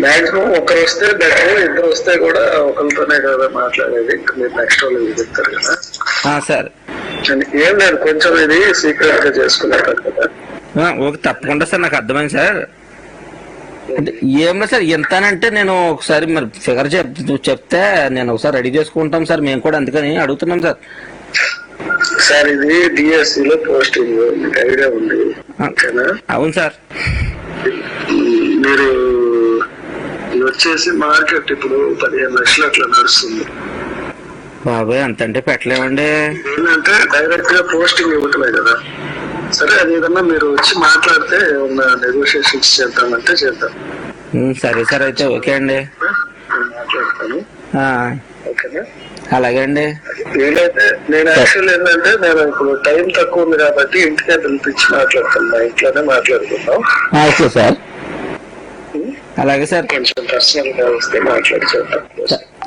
మాక్సిమం ఒకరు వస్తే బెటర్, ఇద్దరు వస్తే కూడా ఒకరితోనే కదా మాట్లాడేది. మీరు నెక్స్ట్ వాళ్ళు చెప్తారు కదా సార్. ఏం లేదు, కొంచెం ఇది సీక్రెట్ గా చేసుకున్నారు కదా. ఓకే, తప్పకుండా సార్. నాకు అర్థమైంది సార్. అంటే ఏం లేదు సార్, ఎంతనంటే నేను ఒకసారి మరి ఫిగర్ చెప్తే నేను ఒకసారి రెడీ చేసుకుంటాం సార్. మేము కూడా అందుకని అడుగుతున్నాం సార్. సార్ ఇది డిఎస్సి లో పోస్టింగ్, మీకు ఐడియా ఉంది? అవును సార్. మీరు వచ్చేసి మార్కెట్ ఇప్పుడు 15 లక్షలు అట్లా నడుస్తుంది. బాబాయ్ అంతంటే పెట్టలేమండి. ఏంటంటే డైరెక్ట్ గా పోస్టింగ్ ఇవ్వట్లేదు కదా, సరే అది ఏదన్నా మీరు వచ్చి మాట్లాడితే ఉన్న నెగోషియేషన్స్ చేద్దామంటే చేద్దాం. సరే సార్, అయితే ఓకే అండి. నేను మాట్లాడతాను. ఓకేనా? అలాగే అండి. వీలైతే నేను యాక్చువల్ ఏంటంటే నేను ఇప్పుడు టైం తక్కువ ఉంది కాబట్టి ఇంటికే పిలిపించి మాట్లాడతాను. మా ఇంట్లోనే మాట్లాడుకుందాం. ఓకే సార్, అలాగే సార్. కొంచెం పర్సనల్ గా వస్తే మాట్లాడి చేద్దాం.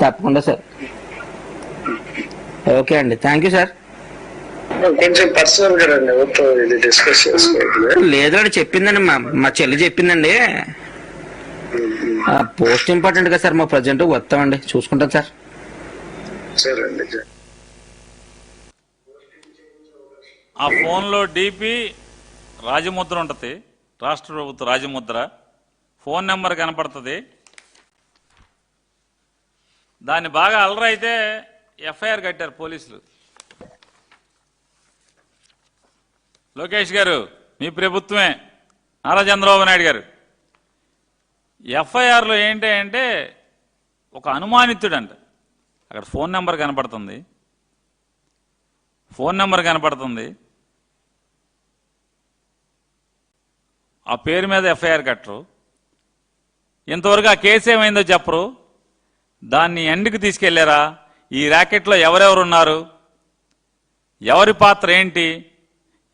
తప్పకుండా సార్. ఓకే అండి, థ్యాంక్ యూ సార్. కొంచెం పర్సనల్ గా రండి, ఎవరితో ఇది డిస్కస్ చేసుకోవాలి. లేదండి, చెప్పిందండి మా చెల్లి చెప్పిందండి. పోస్ట్ ఇంపార్టెంట్ కదా సార్, మా ప్రజెంట్ వస్తామండి, చూసుకుంటాం సార్. సరే అండి. ఆ ఫోన్లో డిపి రాజముద్ర ఉంటుంది, రాష్ట్ర ప్రభుత్వ రాజముద్ర, ఫోన్ నెంబర్ కనపడుతుంది. దాన్ని బాగా అలరైతే ఎఫ్ఐఆర్ కట్టారు పోలీసులు. లోకేష్ గారు, మీ ప్రభుత్వమే, నారా చంద్రబాబు నాయుడు గారు. ఎఫ్ఐఆర్లో ఏంటి అంటే ఒక అనుమానితుడంట, అక్కడ ఫోన్ నెంబర్ కనపడుతుంది, ఆ పేరు మీద ఎఫ్ఐఆర్ కట్టరు. ఇంతవరకు ఆ కేసు ఏమైందో చెప్పరు. దాన్ని ఎండ్కి తీసుకెళ్లారా, ఈ ర్యాకెట్లో ఎవరెవరు ఉన్నారు, ఎవరి పాత్ర ఏంటి,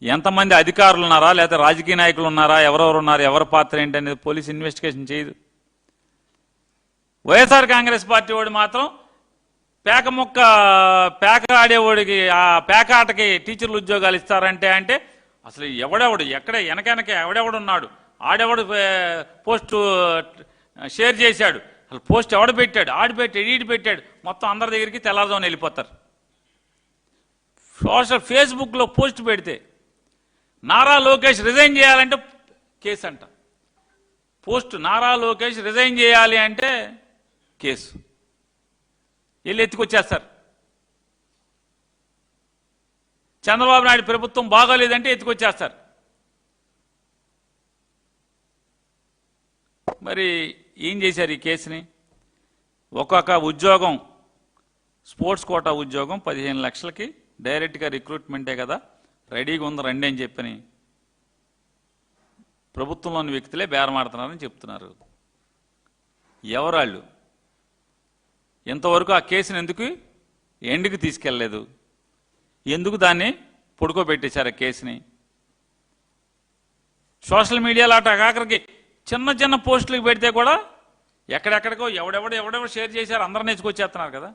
ఎంతమంది అధికారులు ఉన్నారా లేకపోతే రాజకీయ నాయకులు ఉన్నారా, ఎవరెవరు ఉన్నారు, ఎవరి పాత్ర ఏంటి అనేది పోలీసు ఇన్వెస్టిగేషన్ చేయదు. వైఎస్ఆర్ కాంగ్రెస్ పార్టీ వాడు మాత్రం పేక ఆడేవాడికి, ఆ పేక ఆటకి టీచర్లు ఉద్యోగాలు ఇస్తారంటే అంటే అసలు ఎవడెవడు ఎక్కడ వెనకెనక ఎవడెవడున్నాడు, ఆడెవడు పోస్టు షేర్ చేశాడు, అసలు పోస్ట్ ఎవడు పెట్టాడు, ఆడు పెట్టాడు, ఈడు పెట్టాడు, మొత్తం అందరి దగ్గరికి తెల్లారుజామున వెళ్ళిపోతారు. ఫేస్బుక్లో పోస్ట్ పెడితే నారా లోకేష్ రిజైన్ చేయాలంటే కేసు అంట, పోస్ట్ నారా లోకేష్ రిజైన్ చేయాలి అంటే కేసు, వెళ్ళి ఎత్తుకొచ్చేస్తారు. చంద్రబాబు నాయుడు ప్రభుత్వం బాగోలేదంటే ఎత్తుకొచ్చేస్తారు. మరి ఏం చేశారు ఈ కేసుని? ఒక్కొక్క ఉద్యోగం, స్పోర్ట్స్ కోటా ఉద్యోగం 15 లక్షలకి డైరెక్ట్గా రిక్రూట్మెంటే కదా, రెడీగా ఉంది రండి అని చెప్పని ప్రభుత్వంలోని వ్యక్తులే బేరమాడుతున్నారని చెప్తున్నారు. ఎవరాళ్ళు? ఇంతవరకు ఆ కేసుని ఎందుకు ఎండ్కి తీసుకెళ్ళలేదు, ఎందుకు దాన్ని పొడుకోబెట్టేశారు ఆ కేసుని? సోషల్ మీడియాలో అటు ఆఖరికి చిన్న చిన్న పోస్టులకు పెడితే కూడా ఎక్కడెక్కడికో ఎవడెవడు షేర్ చేశారు, అందరూ నేర్చుకొచ్చేస్తున్నారు కదా.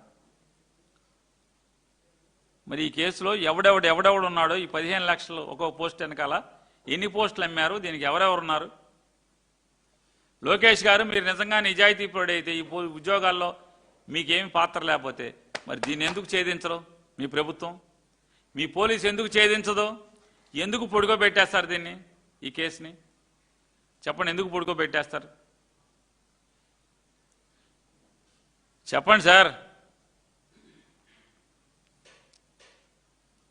మరి ఈ కేసులో ఎవడెవడు ఉన్నాడో, ఈ 15 లక్షలు ఒక్కొక్క పోస్ట్ వెనకాల ఎన్ని పోస్టులు అమ్మారు, దీనికి ఎవరెవరున్నారు? లోకేష్ గారు, మీరు నిజంగా నిజాయితీపరుడైతే ఈ ఉద్యోగాల్లో మీకేమి పాత్ర లేకపోతే మరి దీన్ని ఎందుకు ఛేదించరు మీ ప్రభుత్వం? మీ పోలీసు ఎందుకు ఛేదించదు? ఎందుకు పొడుకోబెట్టేస్తారు దీన్ని, ఈ కేసుని? చెప్పండి, ఎందుకు పొడుకోబెట్టేస్తారు? చెప్పండి సార్.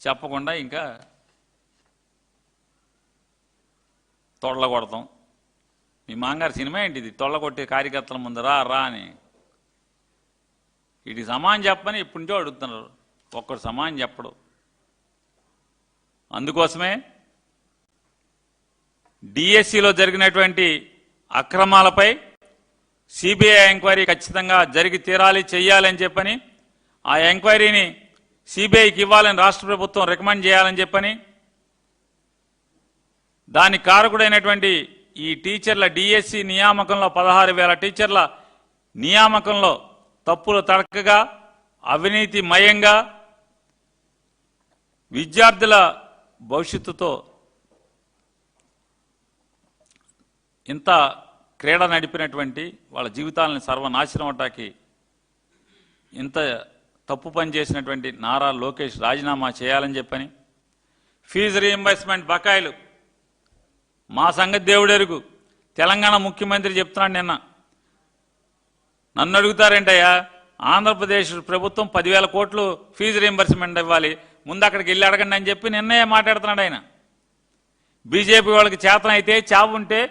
చెప్పకుండా ఇంకా తొడల కొడతాం. మీ మాంగారు సినిమా ఏంటి ఇది? తొడల కొట్టే కార్యకర్తల ముందు రా అని. వీటికి సమానం చెప్పని ఇప్పటి నుంచో అడుగుతున్నారు, ఒక్కడు సమానం చెప్పడు. అందుకోసమే డిఎస్సిలో జరిగినటువంటి అక్రమాలపై సిబిఐ ఎంక్వైరీ ఖచ్చితంగా జరిగి తీరాలి, చెయ్యాలని చెప్పని, ఆ ఎంక్వైరీని సిబిఐకి ఇవ్వాలని రాష్ట్ర ప్రభుత్వం రికమెండ్ చేయాలని చెప్పని, దాని కారకుడైనటువంటి ఈ టీచర్ల డిఎస్సి నియామకంలో 16,000 టీచర్ల నియామకంలో తప్పులు తడకగా, అవినీతిమయంగా, విద్యార్థుల భవిష్యత్తుతో ఇంత క్రీడ నడిపినటువంటి వాళ్ళ జీవితాలను సర్వనాశనం అవటానికి ఇంత తప్పు పని చేసినటువంటి నారా లోకేష్ రాజీనామా చేయాలని చెప్పని, ఫీజు రీయింబర్స్మెంట్ బకాయిలు మా సంగతి దేవుడెరుగు. తెలంగాణ ముఖ్యమంత్రి చెప్తున్నాడు నిన్న, నన్ను అడుగుతారేంటయ్యా, ఆంధ్రప్రదేశ్ ప్రభుత్వం 10,000 కోట్లు ఫీజు రీయింబర్స్మెంట్ ఇవ్వాలి, ముందు అక్కడికి వెళ్ళి అడగండి అని చెప్పి నిన్నే మాట్లాడుతున్నాడు ఆయన. బీజేపీ వాళ్ళకి చేతనైతే చావుంటే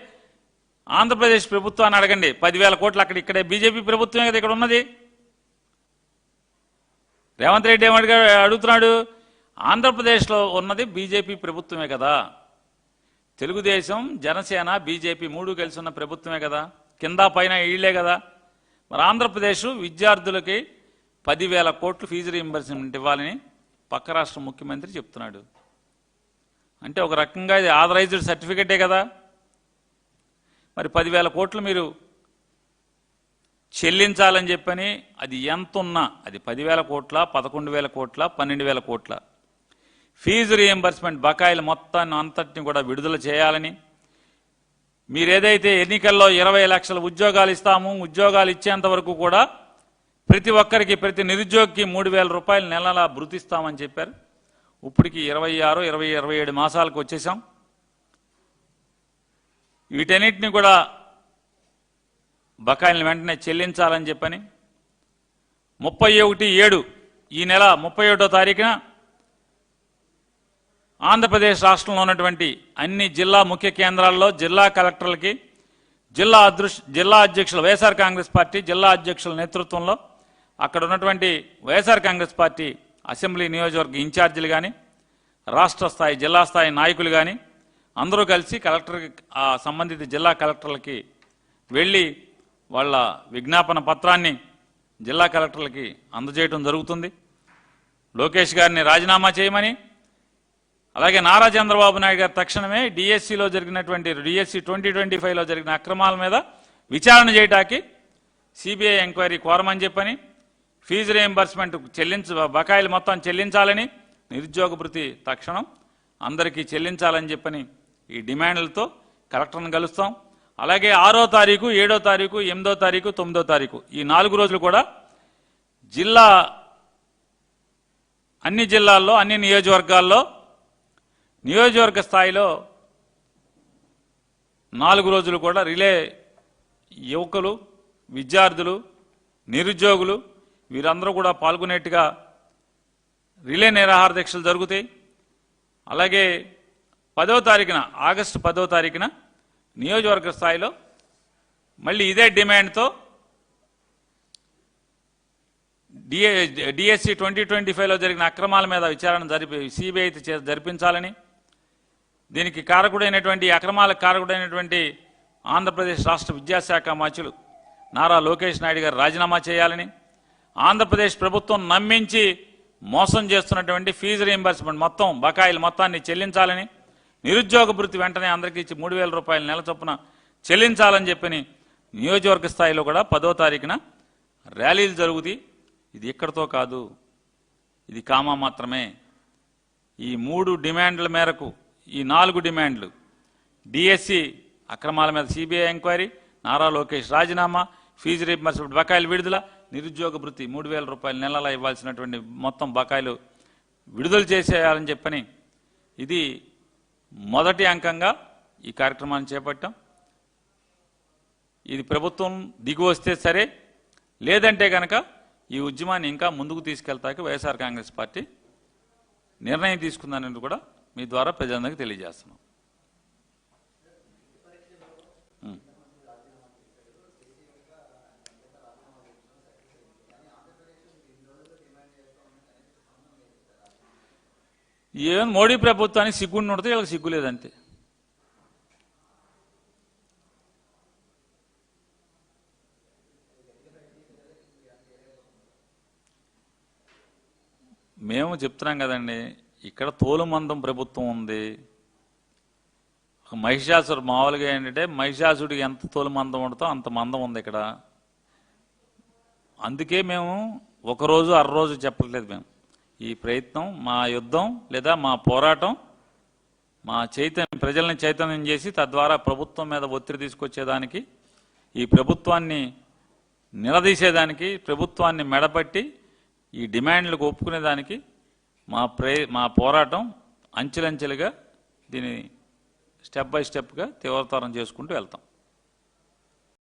ఆంధ్రప్రదేశ్ ప్రభుత్వాన్ని అడగండి, 10,000 కోట్లు అక్కడ, ఇక్కడే బీజేపీ ప్రభుత్వమే కదా ఇక్కడ ఉన్నది. రేవంత్ రెడ్డి ఏమడిగా అడుగుతున్నాడు, ఆంధ్రప్రదేశ్లో ఉన్నది బీజేపీ ప్రభుత్వమే కదా, తెలుగుదేశం, జనసేన, బీజేపీ మూడు కలిసి ఉన్న ప్రభుత్వమే కదా, కింద పైన ఈళ్లే కదా. మరి ఆంధ్రప్రదేశ్ విద్యార్థులకి 10,000 కోట్లు ఫీజు రీయింబర్స్మెంట్ ఇవ్వాలని పక్క రాష్ట్ర ముఖ్యమంత్రి చెప్తున్నాడు. అంటే ఒక రకంగా ఇది ఆథరైజ్డ్ సర్టిఫికెటే కదా. మరి 10,000 కోట్లు మీరు చెల్లించాలని చెప్పని, అది ఎంత ఉన్నా అది 10,000 కోట్ల, 11,000 కోట్ల, 12,000 కోట్ల ఫీజు రీయింబర్స్మెంట్ బకాయిలు మొత్తాన్ని అంతటిని కూడా విడుదల చేయాలని, మీరేదైతే ఎన్నికల్లో 20 లక్షల ఉద్యోగాలు ఇస్తాము, ఉద్యోగాలు ఇచ్చేంత వరకు కూడా ప్రతి ఒక్కరికి, ప్రతి నిరుద్యోగికి 3,000 రూపాయలు నెలలా భృతిస్తామని చెప్పారు. ఇప్పటికి 26, 20, 27 మాసాలకు వచ్చేసాం. వీటన్నిటిని కూడా బకాయిలను వెంటనే చెల్లించాలని చెప్పని 31/7 ఈ నెల 31వ తారీఖున ఆంధ్రప్రదేశ్ రాష్ట్రంలో ఉన్నటువంటి అన్ని జిల్లా ముఖ్య కేంద్రాల్లో జిల్లా కలెక్టర్లకి, జిల్లా అధ్యక్షులు, వైఎస్ఆర్ కాంగ్రెస్ పార్టీ జిల్లా అధ్యక్షుల నేతృత్వంలో అక్కడ ఉన్నటువంటి వైఎస్ఆర్ కాంగ్రెస్ పార్టీ అసెంబ్లీ నియోజకవర్గ ఇన్ఛార్జీలు కానీ, రాష్ట్ర స్థాయి జిల్లా స్థాయి నాయకులు కానీ అందరూ కలిసి కలెక్టర్కి, ఆ సంబంధిత జిల్లా కలెక్టర్లకి వెళ్ళి వాళ్ళ విజ్ఞాపన పత్రాన్ని జిల్లా కలెక్టర్లకి అందజేయడం జరుగుతుంది. లోకేష్ గారిని రాజీనామా చేయమని, అలాగే నారా చంద్రబాబు నాయుడు గారు తక్షణమే డిఎస్సిలో జరిగినటువంటి డిఎస్సి 2025లో జరిగిన అక్రమాల మీద విచారణ చేయడానికి సిబిఐ ఎంక్వైరీ కోరమని చెప్పని, ఫీజు రీయింబర్స్మెంట్ బకాయిలు మొత్తం చెల్లించాలని, నిరుద్యోగ భృతి తక్షణం అందరికీ చెల్లించాలని చెప్పని ఈ డిమాండ్లతో కలెక్టర్ని కలుస్తాం. అలాగే 6వ తారీఖు, 7వ తారీఖు, 8వ తారీఖు, 9వ తారీఖు ఈ 4 రోజులు కూడా అన్ని జిల్లాల్లో, అన్ని నియోజకవర్గాల్లో, నియోజకవర్గ స్థాయిలో 4 రోజులు కూడా రిలే యువకులు, విద్యార్థులు, నిరుద్యోగులు వీరందరూ కూడా పాల్గొనేట్టుగా రిలే నిరాహార దీక్షలు జరుగుతాయి. అలాగే 10వ తారీఖున, ఆగస్టు 10వ తారీఖున నియోజకవర్గ స్థాయిలో మళ్ళీ ఇదే డిమాండ్తో డిఎస్సి 2025లో జరిగిన అక్రమాల మీద విచారణ సిబిఐ జరిపించాలని, దీనికి కారకుడైనటువంటి, అక్రమాలకు కారకుడైనటువంటి ఆంధ్రప్రదేశ్ రాష్ట్ర విద్యాశాఖ మంత్రులు నారా లోకేష్ నాయుడు గారు రాజీనామా చేయాలని, ఆంధ్రప్రదేశ్ ప్రభుత్వం నమ్మించి మోసం చేస్తున్నటువంటి ఫీజు రీయింబర్స్మెంట్ మొత్తం బకాయిలు మొత్తాన్ని చెల్లించాలని, నిరుద్యోగ భృతి వెంటనే అందరికీ ఇచ్చి 3,000 రూపాయలు నెల చొప్పున చెల్లించాలని చెప్పని నియోజకవర్గ స్థాయిలో కూడా 10వ తారీఖున ర్యాలీలు జరుగుతాయి. ఇది ఇక్కడితో కాదు, ఇది కామా మాత్రమే. ఈ 3 డిమాండ్ల మేరకు, ఈ 4 డిమాండ్లు, డిఎస్సి అక్రమాల మీద సిబిఐ ఎంక్వైరీ, నారా లోకేష్ రాజీనామా, ఫీజు రీయింబర్స్మెంట్ బకాయిలు విడుదల, నిరుద్యోగ భృతి 3,000 రూపాయలు నెలలా ఇవ్వాల్సినటువంటి మొత్తం బకాయిలు విడుదల చేసేయాలని చెప్పని ఇది మొదటి అంకంగా ఈ కార్యక్రమాన్ని చేపట్టాం. ఇది ప్రభుత్వం దిగి వస్తే సరే, లేదంటే కనుక ఈ ఉద్యమాన్ని ఇంకా ముందుకు తీసుకెళ్తాకి వైఎస్ఆర్ కాంగ్రెస్ పార్టీ నిర్ణయం తీసుకుందని కూడా మీ ద్వారా ప్రజలందరికీ తెలియజేస్తున్నాం. ఏం మోడీ ప్రభుత్వానికి సిగ్గుండి ఉంటే వీళ్ళకి సిగ్గు లేదంతే. మేము చెప్తున్నాం కదండి, ఇక్కడ తోలుమందం ప్రభుత్వం ఉంది. మహిషాసుడు మామూలుగా ఏంటంటే మహిషాసుడికి ఎంత తోలుమందం ఉంటుందో అంత మందం ఉంది ఇక్కడ. అందుకే మేము ఒకరోజు అరరోజు చెప్పట్లేదు. మేము ఈ ప్రయత్నం, మా యుద్ధం లేదా మా పోరాటం, మా ప్రజల్ని చైతన్యం చేసి తద్వారా ప్రభుత్వం మీద ఒత్తిడి తీసుకొచ్చేదానికి, ఈ ప్రభుత్వాన్ని నిలదీసేదానికి, ప్రభుత్వాన్ని మెడపట్టి ఈ డిమాండ్లకు ఒప్పుకునేదానికి మా పోరాటం అంచెలంచెలుగా దీన్ని స్టెప్ బై స్టెప్గా తీవ్రతరం చేసుకుంటూ వెళ్తాం.